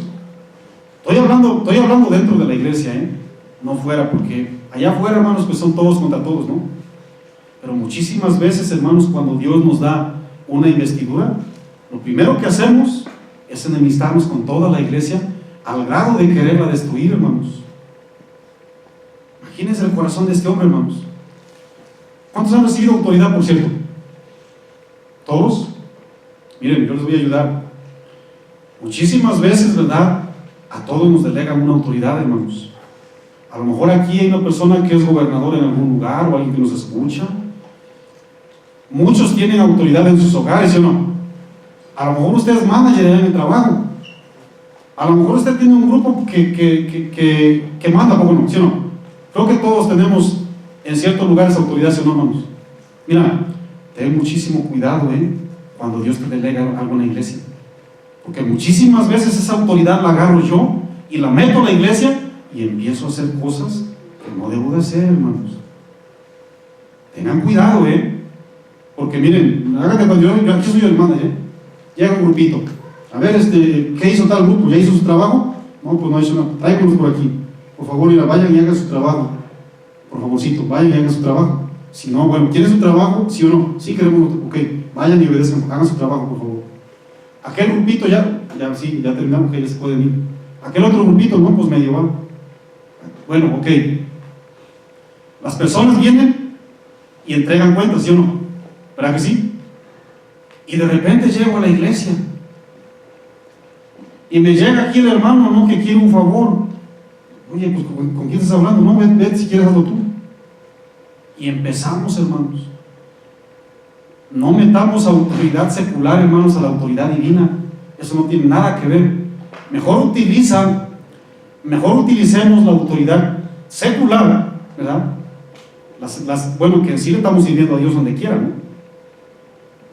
Estoy hablando dentro de la iglesia, no fuera, porque allá afuera, hermanos, pues son todos contra todos, ¿no? Pero muchísimas veces, hermanos, cuando Dios nos da una investidura, lo primero que hacemos es enemistarnos con toda la iglesia al grado de quererla destruir, hermanos. Imagínense el corazón de este hombre, hermanos. ¿Cuántos han recibido autoridad, por cierto? ¿Todos? Miren, yo les voy a ayudar. Muchísimas veces, ¿verdad?, A todos nos delegan una autoridad, hermanos. A lo mejor aquí hay una persona que es gobernador en algún lugar o alguien que nos escucha. Muchos tienen autoridad en sus hogares, ¿sí o no? A lo mejor usted es manager en el trabajo. A lo mejor usted tiene un grupo que manda, ¿poco no? ¿Sí o no? Creo que todos tenemos en ciertos lugares autoridad, ¿sí o no, hermanos? Mira, ten muchísimo cuidado, cuando Dios te delega algo en la iglesia. Porque muchísimas veces esa autoridad la agarro yo y la meto a la iglesia y empiezo a hacer cosas que no debo de hacer, hermanos. Tengan cuidado, porque miren, hágate cuando yo aquí soy el manager, llega un grupito, a ver, ¿qué hizo tal grupo? ¿Ya hizo su trabajo? No, pues no hizo nada, tráiganos por aquí, por favor, mira, vayan y hagan su trabajo, por favorcito, vayan y hagan su trabajo. Si no, bueno, ¿quieren su trabajo? ¿Sí o no? Sí queremos, ok, vayan y obedezcan, hagan su trabajo, por favor. Aquel grupito ya terminamos, que ya se pueden ir. Aquel otro grupito, no, pues medio va. Bueno, ok. Las personas vienen y entregan cuentas, ¿sí o no? ¿Verdad que sí? Y de repente llego a la iglesia y me llega aquí el hermano, ¿no? Que quiere un favor. Oye, pues ¿con quién estás hablando? No, ve si quieres hazlo tú. Y empezamos, hermanos. No metamos autoridad secular, hermanos, a la autoridad divina. Eso no tiene nada que ver. Mejor utilicemos la autoridad secular, ¿verdad? Bueno, que en sí le estamos sirviendo a Dios donde quiera, ¿no?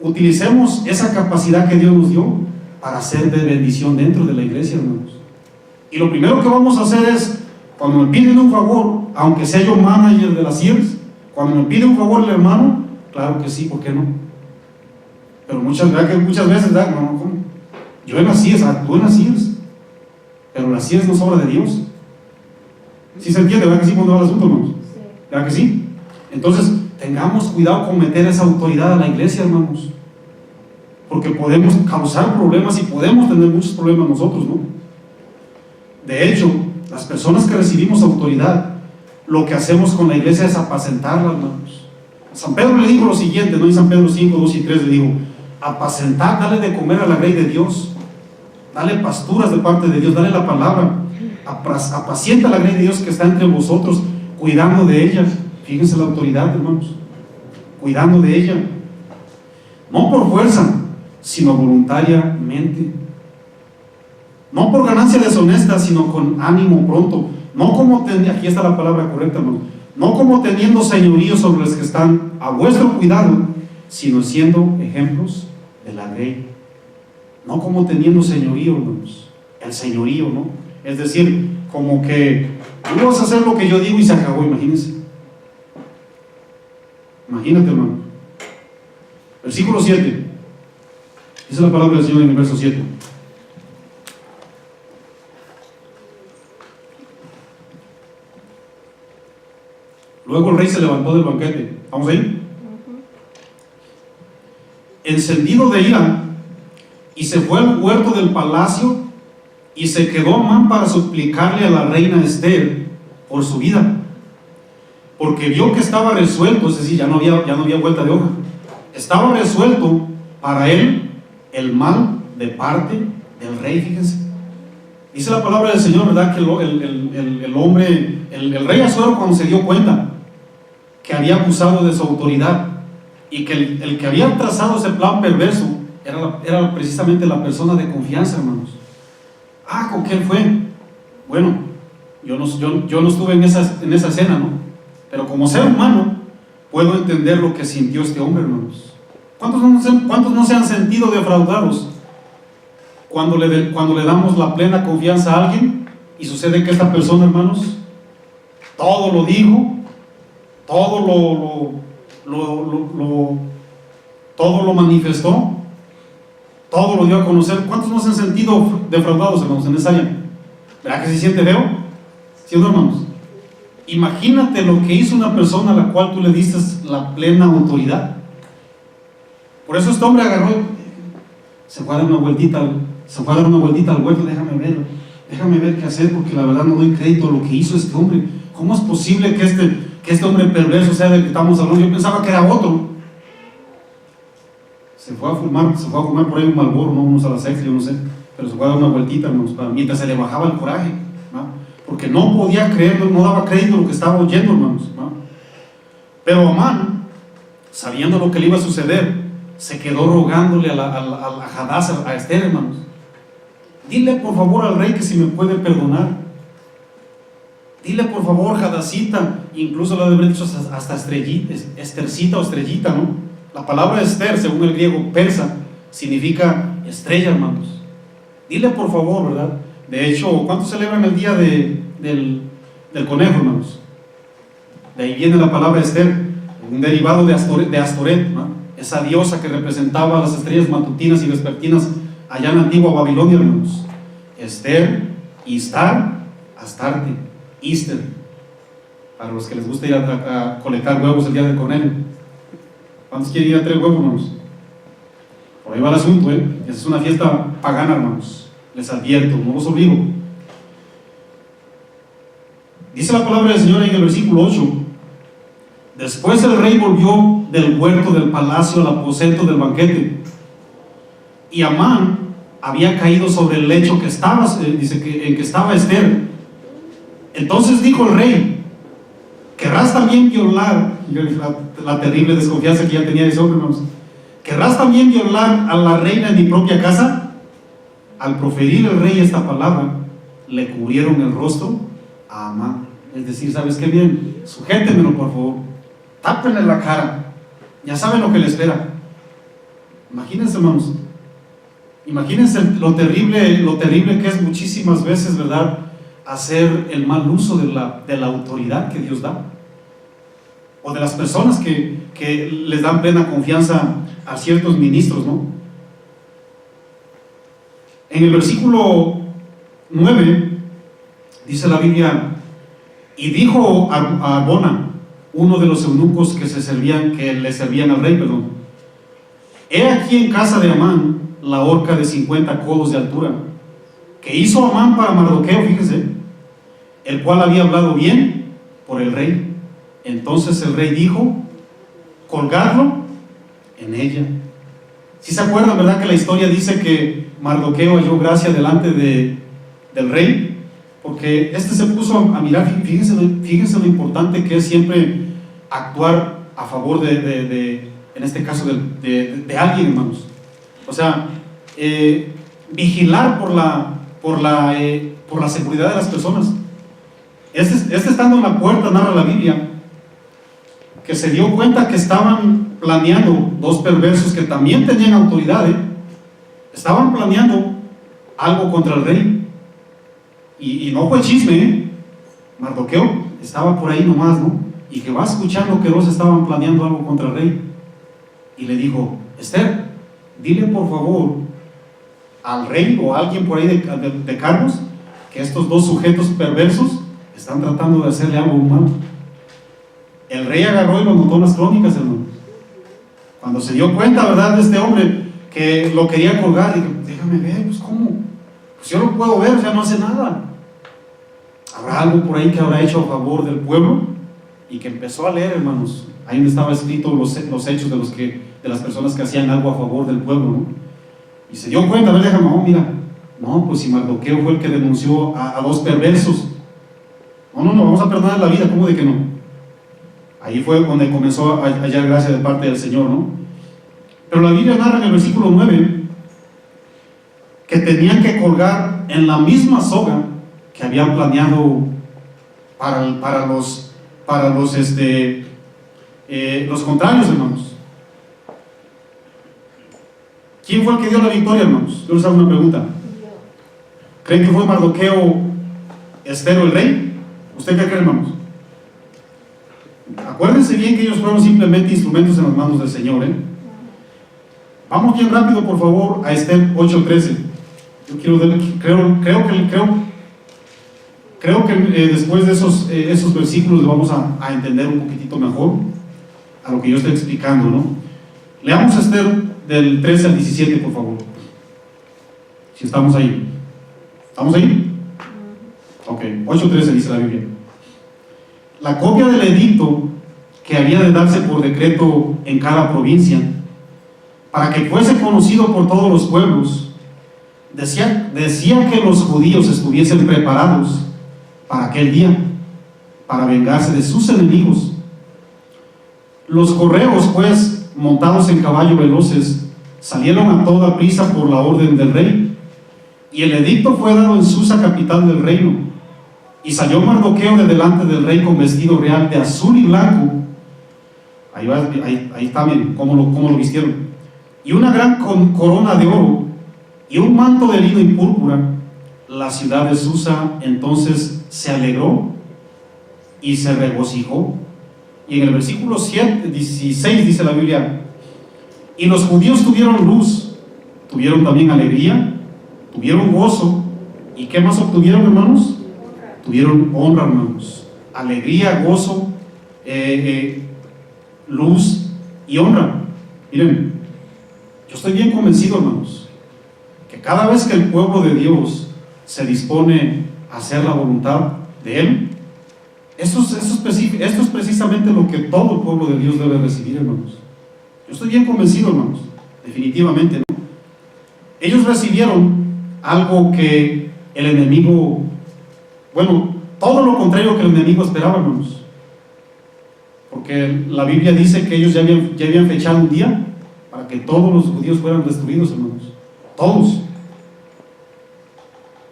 Utilicemos esa capacidad que Dios nos dio para ser de bendición dentro de la iglesia, hermanos. Y lo primero que vamos a hacer es, cuando me piden un favor, aunque sea yo manager de las CIRS, cuando me pide un favor el hermano, claro que sí, ¿por qué no? Pero muchas veces, no, ¿cómo? Yo en las CIRS, tú en las CIRS, pero las CIRS no es obra de Dios. ¿Sí se entiende? ¿Verdad que sí cuando va el asunto, hermanos? ¿Verdad que sí? Entonces, tengamos cuidado con meter esa autoridad a la iglesia, hermanos, porque podemos causar problemas y podemos tener muchos problemas nosotros, ¿no? De hecho, las personas que recibimos autoridad, lo que hacemos con la iglesia es apacentarla, hermanos. San Pedro le dijo lo siguiente, ¿no? En San Pedro 5, 2 y 3 le dijo: apacentar, dale de comer a la grey de Dios, dale pasturas de parte de Dios, dale la palabra, apacienta a la grey de Dios que está entre vosotros, cuidando de ella. Fíjense la autoridad, hermanos, cuidando de ella, no por fuerza, sino voluntariamente, no por ganancia deshonesta, sino con ánimo pronto, no como aquí está la palabra correcta, hermanos, no como teniendo señorío sobre los que están a vuestro cuidado, sino siendo ejemplos de la ley. No como teniendo señorío, hermanos, el señorío, ¿no? Es decir, como que tú vas a hacer lo que yo digo y se acabó, imagínense. Imagínate, hermano. Versículo 7. Esa es la palabra del Señor en el verso 7. Luego el rey se levantó del banquete. ¿Vamos ahí? Encendido de ira, y se fue al huerto del palacio y se quedó Amán para suplicarle a la reina Esther por su vida, porque vio que estaba resuelto, es decir, ya no había vuelta de hoja, estaba resuelto para él el mal de parte del rey. Fíjense, dice la palabra del Señor, ¿verdad? Que el rey Asuero, cuando se dio cuenta que había abusado de su autoridad y que el que había trazado ese plan perverso era precisamente la persona de confianza, hermanos. ¿Con quién fue? Bueno, yo no estuve en esa escena, ¿no? Pero como ser humano puedo entender lo que sintió este hombre, hermanos. ¿Cuántos no se han sentido defraudados cuando le damos la plena confianza a alguien y sucede que esta persona, hermanos, todo lo dijo, todo lo manifestó, todo lo dio a conocer? ¿Cuántos no se han sentido defraudados, hermanos, en esa área? ¿Verdad que se siente feo? ¿Sí o no, hermanos? Imagínate lo que hizo una persona a la cual tú le diste la plena autoridad. Por eso este hombre agarró, se fue a dar una vueltita al huerto. Déjame ver qué hacer, porque la verdad no doy crédito a lo que hizo este hombre. ¿Cómo es posible que este hombre perverso sea del que estamos hablando? Yo pensaba que era otro. Se fue a fumar por ahí un Marlboro, ¿no? Unos a las 6, yo no sé. pero se fue a dar una vueltita, hermanos, mientras se le bajaba el coraje, ¿no? Porque no podía creerlo, no daba crédito a lo que estaba oyendo, hermanos, ¿no? Pero Amán, sabiendo lo que le iba a suceder, se quedó rogándole a Hadassah, a Esther, hermanos: dile por favor al rey que si me puede perdonar. Dile por favor, Hadassita. Incluso lo haber dicho hasta estrellita, Estercita o estrellita, ¿no? La palabra Esther, según el griego persa, significa estrella, hermanos. Dile por favor, ¿verdad? De hecho, ¿cuántos celebran el día del conejo, hermanos? De ahí viene la palabra Esther, un derivado de Astoret, ¿no? Esa diosa que representaba las estrellas matutinas y vespertinas allá en la antigua Babilonia, hermanos. Esther, Istar, Astarte, Easter, para los que les gusta ir a colectar huevos el día del conejo. ¿Cuántos quieren ir a traer huevos, hermanos? Por ahí va el asunto, ¿eh? Esa es una fiesta pagana, hermanos. Les advierto, no los obligo. Dice la palabra del Señor en el versículo 8: después el rey volvió del huerto del palacio al aposento del banquete, y Amán había caído sobre el lecho que estaba, dice que, en que estaba Esther. Entonces dijo el rey: ¿querrás también violar? La terrible desconfianza que ya tenía de ese hombre, hermanos. ¿Querrás también violar a la reina en mi propia casa? Al proferir el rey esta palabra, le cubrieron el rostro a Amán. Es decir, ¿sabes qué? Bien, sujétemelo por favor, tápenle la cara, ya saben lo que le espera. Imagínense, hermanos, imagínense lo terrible que es muchísimas veces, ¿verdad?, hacer el mal uso de la autoridad que Dios da, o de las personas que les dan plena confianza a ciertos ministros, ¿no? En el versículo 9 dice la Biblia: y dijo a Arbona, uno de los eunucos que le servían al rey, perdón: he aquí en casa de Amán la horca de 50 codos de altura, que hizo Amán para Mardoqueo, fíjense, el cual había hablado bien por el rey. Entonces el rey dijo: colgadlo en ella. Si se acuerdan, ¿verdad?, que la historia dice que Mardoqueo halló gracia delante del rey, porque este se puso a mirar. Fíjense lo importante que es siempre actuar a favor en este caso de alguien, hermanos. O sea, vigilar por la seguridad de las personas. Este estando en la puerta, narra la Biblia, que se dio cuenta que estaban planeando dos perversos que también tenían autoridad, estaban planeando algo contra el rey. Y no fue chisme, Mardoqueo estaba por ahí nomás, ¿no? Y que va escuchando que dos estaban planeando algo contra el rey, y le dijo: Esther, dile por favor al rey o a alguien por ahí de cargos que estos dos sujetos perversos están tratando de hacerle algo humano. El rey agarró y lo anotó en las crónicas, hermanos. Cuando se dio cuenta, ¿verdad?, de este hombre que lo quería colgar, dijo: déjame ver, pues cómo, pues yo lo puedo ver, o sea, no hace nada. ¿Habrá algo por ahí que habrá hecho a favor del pueblo? Y que empezó a leer, hermanos, ahí donde estaba escrito los hechos de las personas que hacían algo a favor del pueblo, ¿no? Y se dio cuenta, a ver, déjame, mira, no, pues si Mardoqueo fue el que denunció a dos perversos, no, vamos a perdonar la vida, ¿cómo de que no? Ahí fue donde comenzó a hallar gracia de parte del Señor, ¿no? Pero la Biblia narra en el versículo 9 que tenían que colgar en la misma soga que habían planeado para los contrarios, hermanos. ¿Quién fue el que dio la victoria, hermanos? Yo les hago una pregunta. ¿Creen que fue Mardoqueo, Esther o el rey? ¿Usted qué cree, hermanos? Acuérdense bien que ellos fueron simplemente instrumentos en las manos del Señor, ¿eh? Vamos bien rápido, por favor, a Esther 8:13. Yo quiero creo que después de esos versículos vamos a entender un poquitito mejor a lo que yo estoy explicando, ¿no? Leamos Esther del 13 al 17, por favor. Si estamos ahí. ¿Estamos ahí? Ok, 8:13 dice la Biblia: la copia del edicto que había de darse por decreto en cada provincia, para que fuese conocido por todos los pueblos, decía que los judíos estuviesen preparados para aquel día, para vengarse de sus enemigos. Los correos, pues, montados en caballos veloces, salieron a toda prisa por la orden del rey, y el edicto fue dado en Susa, capital del reino. Y salió Mardoqueo de delante del rey con vestido real de azul y blanco. Ahí está bien cómo lo vistieron. Y una gran corona de oro y un manto de lino y púrpura. La ciudad de Susa entonces se alegró y se regocijó. Y en el versículo 16 dice la Biblia: y los judíos tuvieron luz, tuvieron también alegría, tuvieron gozo. ¿Y qué más obtuvieron, hermanos? Tuvieron honra, hermanos. Alegría, gozo, luz y honra. Miren, yo estoy bien convencido, hermanos, que cada vez que el pueblo de Dios se dispone a hacer la voluntad de Él, esto es precisamente lo que todo el pueblo de Dios debe recibir, hermanos. Yo estoy bien convencido, hermanos, definitivamente, ¿no? Ellos recibieron algo que el enemigo, bueno, todo lo contrario que el enemigo esperaba, hermanos. Porque la Biblia dice que ellos ya habían fechado un día para que todos los judíos fueran destruidos, hermanos. Todos.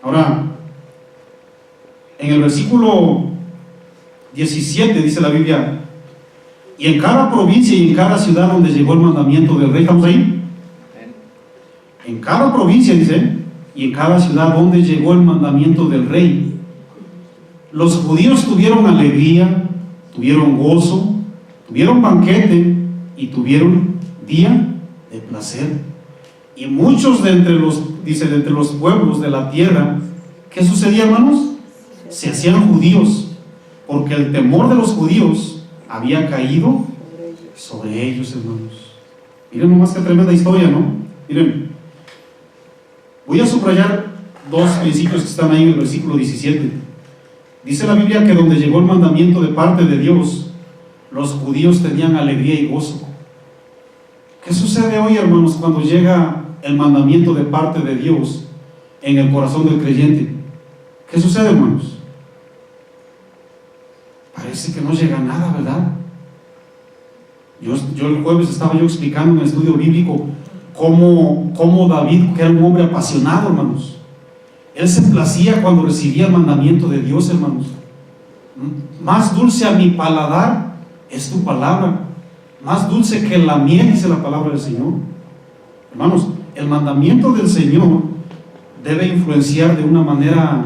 Ahora, en el versículo 17 dice la Biblia: y en cada provincia y en cada ciudad donde llegó el mandamiento del rey. ¿Estamos ahí? En cada provincia, dice, y en cada ciudad donde llegó el mandamiento del rey, los judíos tuvieron alegría, tuvieron gozo, tuvieron banquete y tuvieron día de placer. Y muchos de entre los pueblos de la tierra, ¿qué sucedía, hermanos? Se hacían judíos, porque el temor de los judíos había caído sobre ellos, hermanos. Miren nomás qué tremenda historia, ¿no? Miren, voy a subrayar dos principios que están ahí en el versículo 17. Dice la Biblia que donde llegó el mandamiento de parte de Dios, los judíos tenían alegría y gozo. ¿Qué sucede hoy, hermanos, cuando llega el mandamiento de parte de Dios en el corazón del creyente? ¿Qué sucede, hermanos? Parece que no llega nada, ¿verdad? Yo el jueves estaba explicando en el estudio bíblico cómo David, que era un hombre apasionado, hermanos, él se placía cuando recibía el mandamiento de Dios, hermanos. Más dulce a mi paladar es tu palabra, más dulce que la miel, dice la palabra del Señor. Hermanos, el mandamiento del Señor debe influenciar de una manera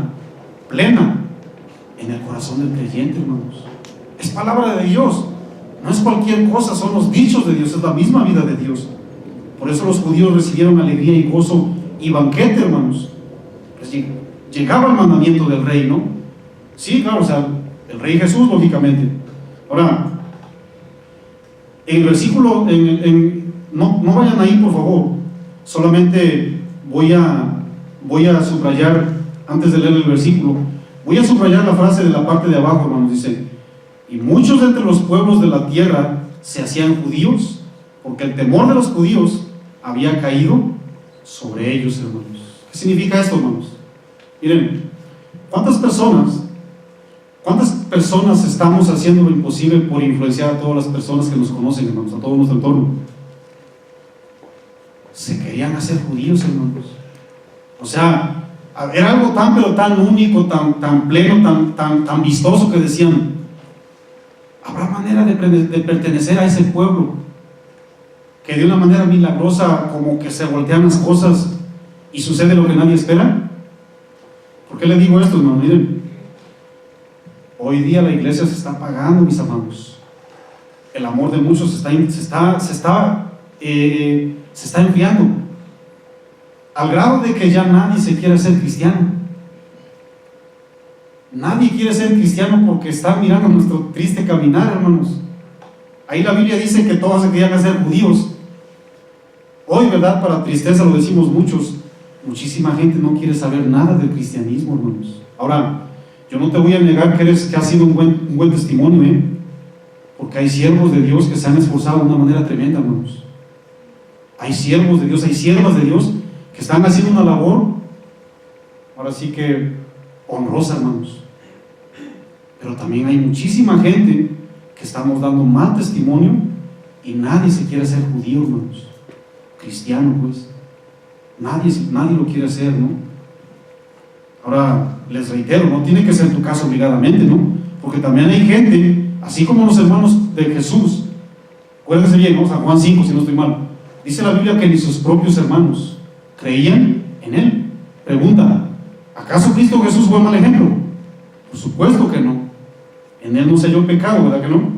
plena en el corazón del creyente, hermanos. Es palabra de Dios, no es cualquier cosa, son los dichos de Dios, es la misma vida de Dios. Por eso los judíos recibieron alegría y gozo y banquete, hermanos. Pues llegaba el mandamiento del rey, ¿no? Sí, claro, o sea, el rey Jesús, lógicamente. Ahora, en el versículo, no vayan ahí, por favor. Solamente voy a subrayar, antes de leer el versículo, voy a subrayar la frase de la parte de abajo, hermanos. Dice: y muchos de entre los pueblos de la tierra se hacían judíos, porque el temor de los judíos había caído sobre ellos, hermanos. ¿Qué significa esto, hermanos? Miren, ¿cuántas personas estamos haciendo lo imposible por influenciar a todas las personas que nos conocen, hermanos, a todo nuestro entorno? Se querían hacer judíos, hermanos. O sea, era algo tan único, tan pleno, tan vistoso, que decían: ¿habrá manera de pertenecer a ese pueblo? Que de una manera milagrosa, como que se voltean las cosas y sucede lo que nadie espera. ¿Por qué le digo esto, hermano? Miren, hoy día la iglesia se está apagando, mis amados. El amor de muchos se está enfriando, al grado de que ya nadie se quiere ser cristiano. Nadie quiere ser cristiano porque está mirando nuestro triste caminar, hermanos. Ahí la Biblia dice que todos se querían hacer judíos. Hoy, ¿verdad? Para tristeza lo decimos muchos, muchísima gente no quiere saber nada del cristianismo, hermanos. Ahora, yo no te voy a negar que ha sido un buen testimonio, porque hay siervos de Dios que se han esforzado de una manera tremenda, hermanos. Hay siervos de Dios, hay siervas de Dios que están haciendo una labor ahora sí que honrosa, hermanos. Pero también hay muchísima gente que estamos dando mal testimonio y nadie se quiere hacer judío, hermanos. Cristiano, pues. Nadie lo quiere hacer, ¿no? Ahora, les reitero, no tiene que ser tu caso obligadamente, ¿no? Porque también hay gente, así como los hermanos de Jesús, acuérdense bien, ¿no? San Juan 5, si no estoy mal, dice la Biblia que ni sus propios hermanos creían en Él. Pregunta, ¿acaso Cristo Jesús fue mal ejemplo? Por supuesto que no. En Él no se halló pecado, ¿verdad que no?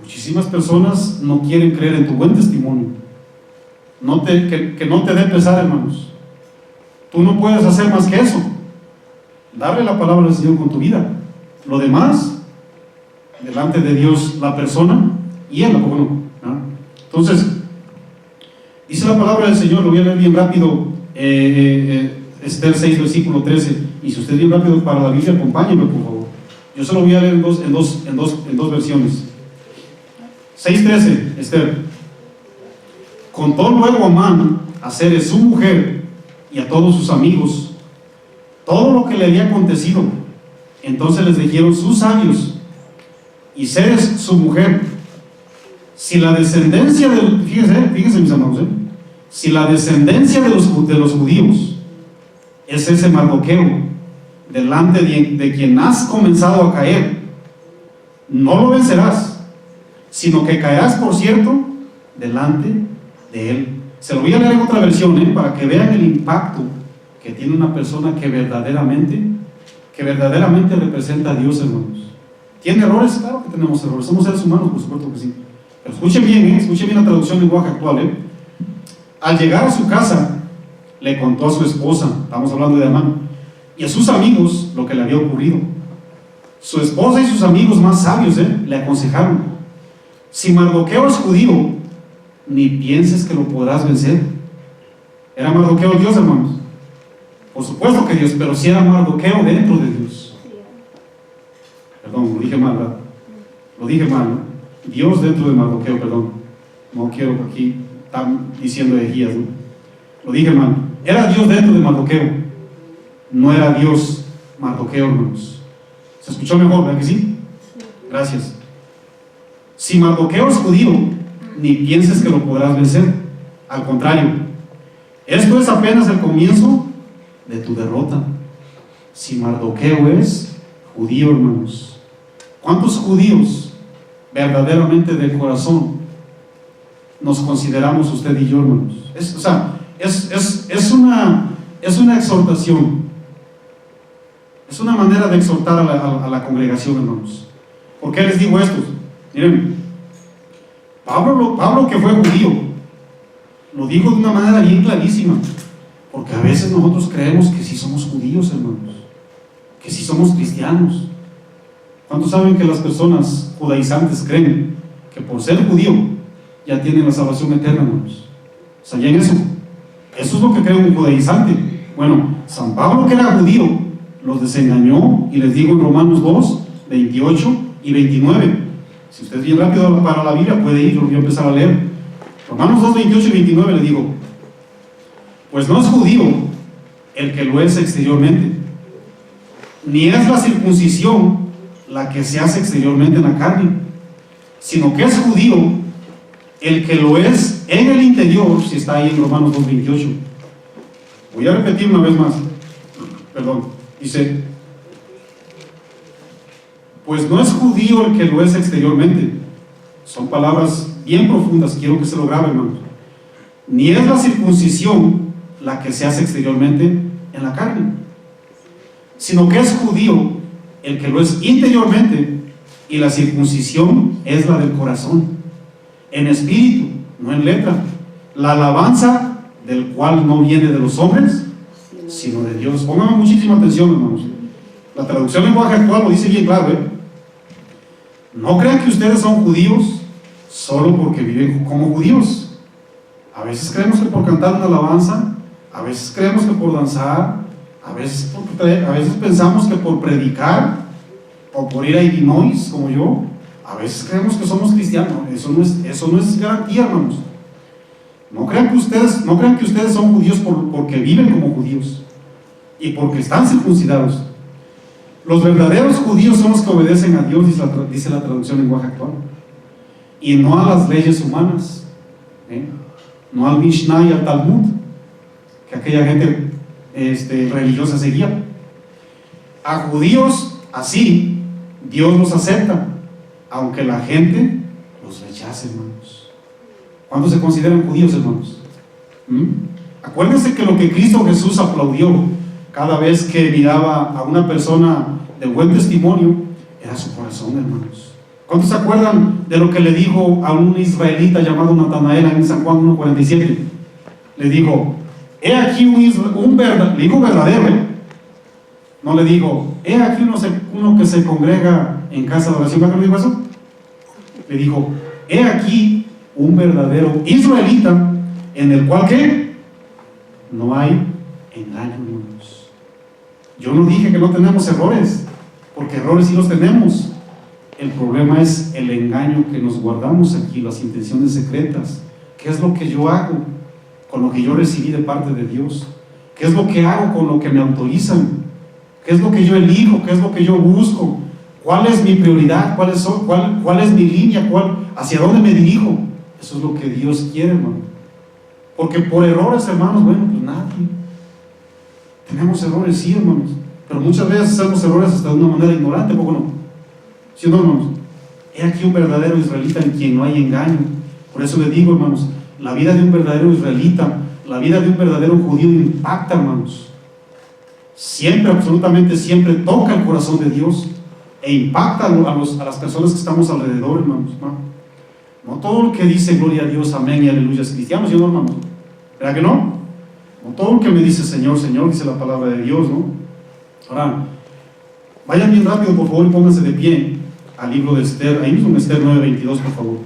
Muchísimas personas no quieren creer en tu buen testimonio. Que no te dé pesar, hermanos. Tú no puedes hacer más que eso, darle la palabra al Señor con tu vida. Lo demás, delante de Dios, la persona y Él, ¿tampoco no? ¿Ah? Entonces, dice la palabra del Señor, lo voy a leer bien rápido, Esther 6, versículo 13, y si usted es bien rápido para la Biblia, acompáñeme, por favor. Yo se lo voy a leer en dos versiones. 6:13, Esther. Contó luego Amán a Zeres su mujer y a todos sus amigos todo lo que le había acontecido. Entonces les dijeron sus sabios y Zeres su mujer: si la descendencia de, fíjense mis amados, si la descendencia de los judíos es ese Mardoqueo, delante de quien has comenzado a caer, no lo vencerás, sino que caerás, por cierto, delante de él. Se lo voy a leer en otra versión, para que vean el impacto que tiene una persona que verdaderamente representa a Dios, hermanos. ¿Tiene errores? Claro que tenemos errores, somos seres humanos, por supuesto que sí. Pero escuchen bien la traducción en lenguaje actual. Al llegar a su casa, le contó a su esposa, estamos hablando de Amán, y a sus amigos lo que le había ocurrido. Su esposa y sus amigos más sabios le aconsejaron: si Mardoqueo es judío, ni pienses que lo podrás vencer. ¿Era Mardoqueo Dios, hermanos? Por supuesto que Dios, pero si era Mardoqueo dentro de Dios. Perdón, lo dije mal, ¿verdad? Lo dije mal, ¿no? Dios dentro de Mardoqueo, perdón. No quiero aquí estar diciendo herejías, ¿no? Lo dije mal. Era Dios dentro de Mardoqueo. No era Dios Mardoqueo, hermanos. ¿Se escuchó mejor, verdad que sí? Gracias. Si Mardoqueo es judío, ni pienses que lo podrás vencer. Al contrario, esto es apenas el comienzo de tu derrota. Si Mardoqueo es judío, hermanos, ¿cuántos judíos verdaderamente de corazón nos consideramos usted y yo, hermanos? Es una exhortación, es una manera de exhortar a la congregación, hermanos. ¿Por qué les digo esto? Miren, Pablo, que fue judío, lo dijo de una manera bien clarísima, porque a veces nosotros creemos que sí somos judíos, hermanos, que sí somos cristianos. ¿Cuántos saben que las personas judaizantes creen que por ser judío ya tienen la salvación eterna, hermanos? ¿Sabían eso? Eso es lo que cree un judaizante. Bueno, San Pablo, que era judío, los desengañó, y les digo en Romanos 2, 28 y 29. Si usted es bien rápido para la Biblia, puede ir, yo voy a empezar a leer. Romanos 2, 28 y 29 le digo: pues no es judío el que lo es exteriormente, ni es la circuncisión la que se hace exteriormente en la carne, sino que es judío el que lo es en el interior, si está ahí en Romanos 2, 28. Voy a repetir una vez más, perdón. Dice: pues no es judío el que lo es exteriormente. Son palabras bien profundas, quiero que se lo grabe, hermanos. Ni es la circuncisión la que se hace exteriormente en la carne, sino que es judío el que lo es interiormente, y la circuncisión es la del corazón, en espíritu, no en letra, la alabanza del cual no viene de los hombres, sino de Dios. Pónganme muchísima atención, hermanos. La traducción en lenguaje actual lo dice bien claro, No crean que ustedes son judíos solo porque viven como judíos. A veces creemos que por cantar una alabanza, a veces creemos que por danzar, a veces pensamos que por predicar o por ir a Illinois como yo, a veces creemos que somos cristianos. Eso no es garantía, hermanos. No crean que ustedes son judíos porque viven como judíos. y porque están circuncidados. Los verdaderos judíos son los que obedecen a Dios, dice la traducción en lenguaje actual, y no a las leyes humanas, no al Mishnah y al Talmud que aquella gente religiosa seguía. A judíos así Dios los acepta, aunque la gente los rechace, hermanos. ¿Cuántos se consideran judíos, hermanos? Acuérdense que lo que Cristo Jesús aplaudió cada vez que miraba a una persona de buen testimonio era su corazón, hermanos. ¿Cuántos se acuerdan de lo que le dijo a un israelita llamado Natanael en San Juan 1:47? Le dijo: he aquí le dijo verdadero, no le dijo: he aquí uno que se congrega en casa de oración. ¿Para qué le dijo eso? Le dijo: he aquí un verdadero israelita, en el cual ¿qué? No hay engaño, hermanos. Yo no dije que no tenemos errores, porque errores sí los tenemos. El problema es el engaño que nos guardamos aquí, las intenciones secretas. ¿Qué es lo que yo hago con lo que yo recibí de parte de Dios? ¿Qué es lo que hago con lo que me autorizan? ¿Qué es lo que yo elijo? ¿Qué es lo que yo busco? ¿Cuál es mi prioridad? ¿Cuál es mi línea? ¿Hacia dónde me dirijo? Eso es lo que Dios quiere, hermano. Porque por errores, hermanos, bueno, pues nadie. Tenemos errores, sí, hermanos, pero muchas veces hacemos errores hasta de una manera ignorante, ¿poco no? ¿Sí o no, hermanos? He aquí un verdadero israelita en quien no hay engaño. Por eso le digo, hermanos, la vida de un verdadero israelita, la vida de un verdadero judío impacta, hermanos. Siempre, absolutamente siempre toca el corazón de Dios e impacta a las personas que estamos alrededor, hermanos, ¿no? No todo lo que dice gloria a Dios, amén y aleluya es cristiano, ¿sí o no, hermanos? ¿Verdad que no? No todo lo que me dice Señor, Señor, dice la palabra de Dios, ¿no? Ahora, vayan bien rápido, por favor, y pónganse de pie al libro de Esther, ahí mismo en Esther 9:22, por favor.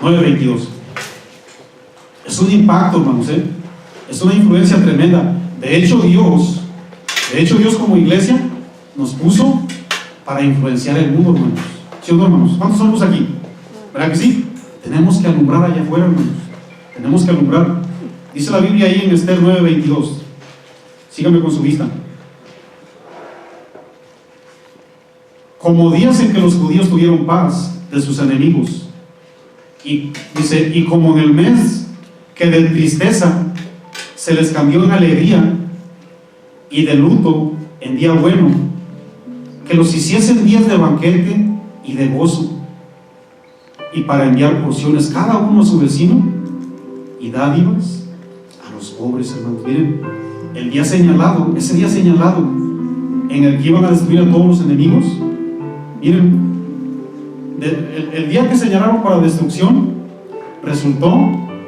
9:22. Es un impacto, hermanos, es una influencia tremenda. De hecho, Dios como iglesia nos puso para influenciar el mundo, hermanos. ¿Sí o no, hermanos? ¿Cuántos somos aquí? ¿Verdad que sí? Tenemos que alumbrar allá afuera, hermanos. Tenemos que alumbrar. Dice la Biblia ahí en Esther 9:22. Síganme con su vista. Como días en que los judíos tuvieron paz de sus enemigos, y dice, y como en el mes que de tristeza se les cambió en alegría, y de luto en día bueno, que los hiciesen días de banquete y de gozo, y para enviar porciones cada uno a su vecino, y dádivas a los pobres, hermanos. Miren, el día señalado, ese día señalado en el que iban a destruir a todos los enemigos, miren, el día que señalaron para destrucción resultó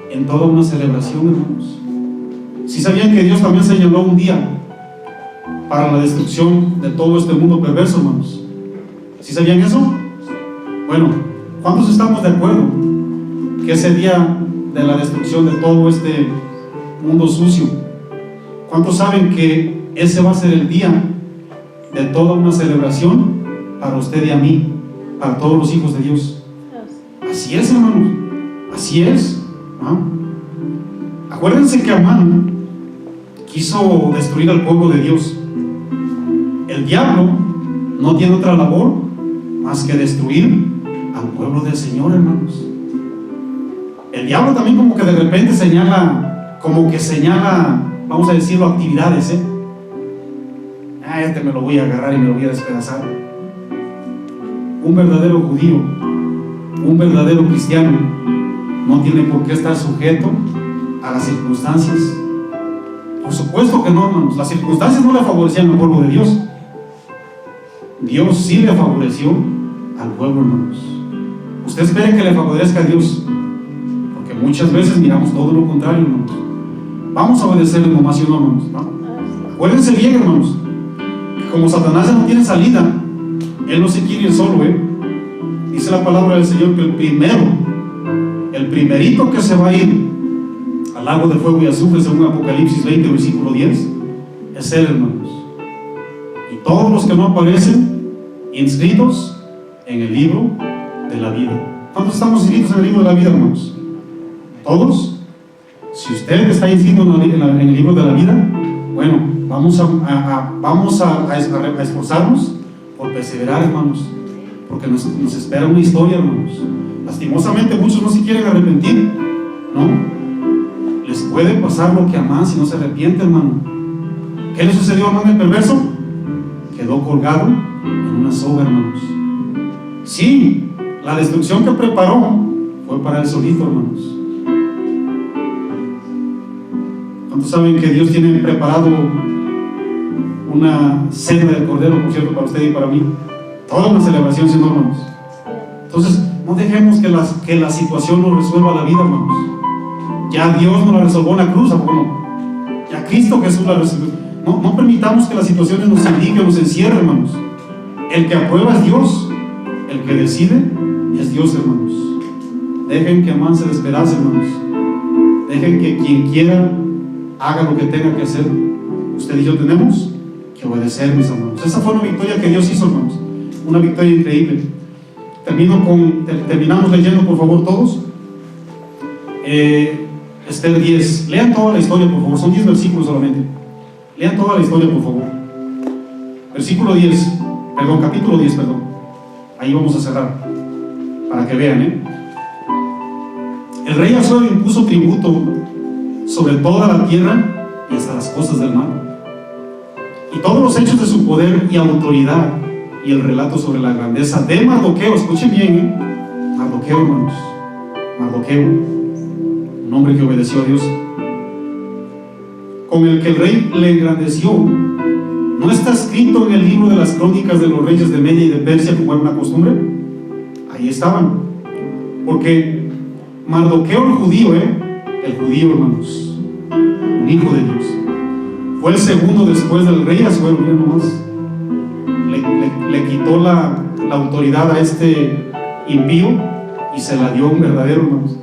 en toda una celebración, hermanos. ¿Sí sabían que Dios también señaló un día para la destrucción de todo este mundo perverso, hermanos? ¿Sí sabían eso? Bueno, ¿cuántos estamos de acuerdo que ese día de la destrucción de todo este mundo sucio, cuántos saben que ese va a ser el día de toda una celebración para usted y a mí, para todos los hijos de Dios? Así es, hermanos, así es, ¿no? Acuérdense que Amán quiso destruir al pueblo de Dios. El diablo no tiene otra labor más que destruir al pueblo del Señor, hermanos. El diablo también como que de repente señala, vamos a decirlo, actividades, me lo voy a agarrar y me lo voy a despedazar. Un verdadero judío, un verdadero cristiano, no tiene por qué estar sujeto a las circunstancias. Por supuesto que no, hermanos. Las circunstancias no le favorecían al pueblo de Dios. Dios sí le favoreció al pueblo, hermanos. Usted espere que le favorezca a Dios, porque muchas veces miramos todo lo contrario, hermanos. Vamos a obedecerle nomás, ¿sí o no, hermanos? ¿No? Acuérdense bien, hermanos, que como Satanás ya no tiene salida, él no se quiere ir solo, Dice la palabra del Señor que el primerito que se va a ir al lago de fuego y azufre, según Apocalipsis 20, versículo 10, es él, hermanos. Y todos los que no aparecen inscritos en el libro de la vida. ¿Cuántos estamos inscritos en el libro de la vida, hermanos? ¿Todos? Si usted está inscrito en el libro de la vida, Bueno, vamos a esforzarnos por perseverar, hermanos, porque nos espera una historia, hermanos. Lastimosamente muchos no se quieren arrepentir, ¿no? Les puede pasar lo que a Amán si no se arrepiente, hermano. ¿Qué le sucedió a Amán el perverso? Quedó colgado en una soga, hermanos. Sí, la destrucción que preparó fue para él solito, hermanos. ¿Cuántos saben que Dios tiene preparado una cena del Cordero, por cierto, para usted y para mí? Toda una celebración, ¿sí, hermanos? Entonces, no dejemos que la situación nos resuelva la vida, hermanos. Ya Dios nos la resolvió en la cruz, ¿a poco no? Ya Cristo Jesús la resolvió. No permitamos que las situaciones nos indiquen, nos encierren, hermanos. El que aprueba es Dios. El que decide es Dios, hermanos. Dejen que Amán se despedace, hermanos. Dejen que quien quiera haga lo que tenga que hacer. Usted y yo tenemos que obedecer, mis hermanos. Esa fue una victoria que Dios hizo, hermanos. Una victoria increíble. Terminamos leyendo, por favor, todos. Esther 10. Lean toda la historia, por favor. Son 10 versículos solamente. Lean toda la historia, por favor. Capítulo 10, perdón. Ahí vamos a cerrar, para que vean, El rey Asuero impuso tributo sobre toda la tierra y hasta las costas del mar. Y todos los hechos de su poder y autoridad, y el relato sobre la grandeza de Mardoqueo. Escuchen bien, Mardoqueo, hermanos. Mardoqueo, un hombre que obedeció a Dios, con el que el rey le engrandeció. ¿No está escrito en el libro de las crónicas de los reyes de Media y de Persia, como era una costumbre? Ahí estaban. Porque Mardoqueo, el judío, hermanos, un hijo de Dios, fue el segundo después del rey Asuero. Miren nomás, le quitó la autoridad a este impío y se la dio a un verdadero, hermanos.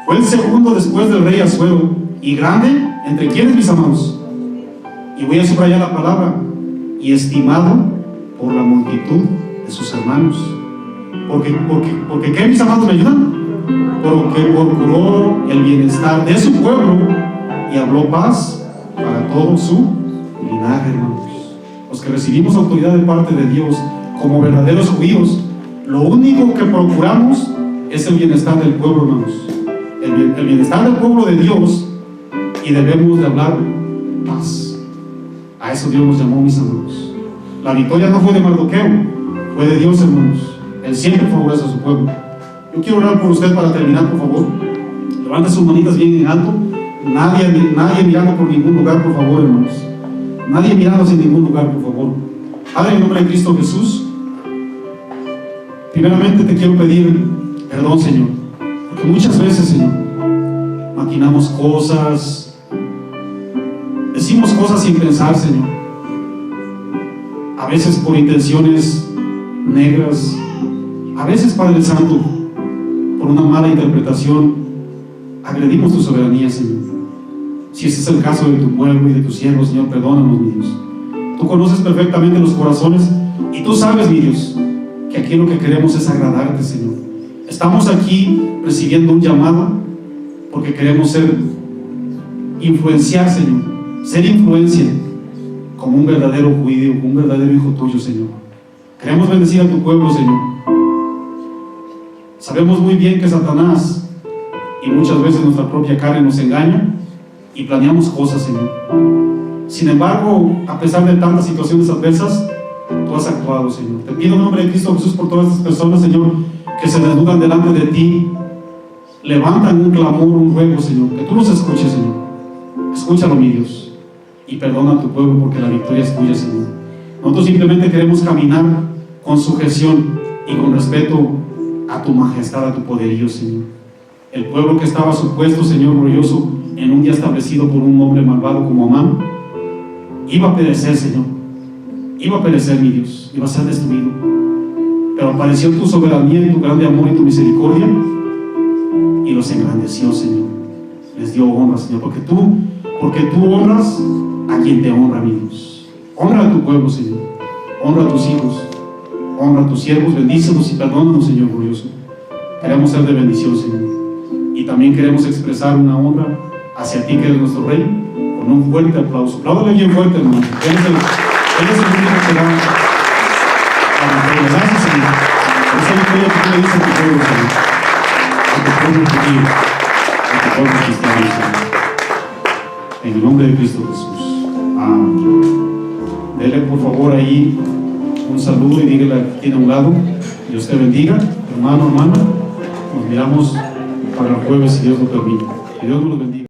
Fue el segundo después del rey Asuero, y grande entre quienes, mis amados. Y voy a subrayar la palabra: y estimado por la multitud de sus hermanos. Porque ¿qué, mis amados, me ayudan? Porque procuró el bienestar de su pueblo y habló paz para todo su linaje, hermanos. Los que recibimos autoridad de parte de Dios como verdaderos judíos, lo único que procuramos es el bienestar del pueblo, hermanos. El bienestar del pueblo de Dios, y debemos de hablar paz. A eso Dios nos llamó, mis hermanos. La victoria no fue de Mardoqueo, fue de Dios, hermanos. Él siempre favorece a su pueblo. Yo quiero orar por usted para terminar, por favor. Levante sus manitas bien en alto. Nadie mirando por ningún lugar, por favor, hermanos. Nadie mirando hacia ningún lugar, por favor. Padre, en nombre de Cristo Jesús, primeramente te quiero pedir perdón, Señor, porque muchas veces, Señor, maquinamos cosas, decimos cosas sin pensar, Señor. A veces por intenciones negras, a veces, Padre Santo, por una mala interpretación, agredimos tu soberanía, Señor. Si ese es el caso de tu pueblo y de tus siervos, Señor, perdónanos, mi Dios. Tú conoces perfectamente los corazones y tú sabes, mi Dios, que aquí lo que queremos es agradarte, Señor. Estamos aquí recibiendo un llamado porque queremos influenciar, Señor, ser influencia como un verdadero judío, como un verdadero hijo tuyo, Señor. Queremos bendecir a tu pueblo, Señor. Sabemos muy bien que Satanás y muchas veces nuestra propia carne nos engaña y planeamos cosas, Señor. Sin embargo, a pesar de tantas situaciones adversas, tú has actuado, Señor. Te pido en nombre de Cristo Jesús por todas estas personas, Señor, que se desnudan delante de ti, levantan un clamor, un ruego, Señor, que tú los escuches, Señor. Escúchalo, mi Dios, y perdona a tu pueblo, porque la victoria es tuya, Señor. Nosotros simplemente queremos caminar con sujeción y con respeto a tu majestad, a tu poderío, Señor. El pueblo que estaba supuesto, Señor, glorioso, en un día establecido por un hombre malvado como Amán, iba a perecer, Señor. Iba a perecer, mi Dios, iba a ser destruido. Pero apareció tu soberanía y tu grande amor y tu misericordia y los engrandeció, Señor. Les dio honra, Señor, porque tú honras a quien te honra, mi Dios. Honra a tu pueblo, Señor. Honra a tus hijos. Honra a tus siervos. Bendícenos y perdónanos, Señor glorioso. Queremos ser de bendición, Señor. Y también queremos expresar una honra hacia ti, que eres nuestro Rey, con un fuerte aplauso. Apláudale bien fuerte, hermano. Él es el único que da a los gracias, Señor. Por esa victoria que tú le dices a tu pueblo, Señor. A tu pueblo judío, a tu pueblo cristiano, Señor. En el nombre de Cristo Jesús. Amén. Dele por favor ahí un saludo y dígale a quien tiene a un lado. Dios te bendiga, hermano, hermana. Nos miramos para el jueves si Dios lo permite. Que Dios nos lo bendiga.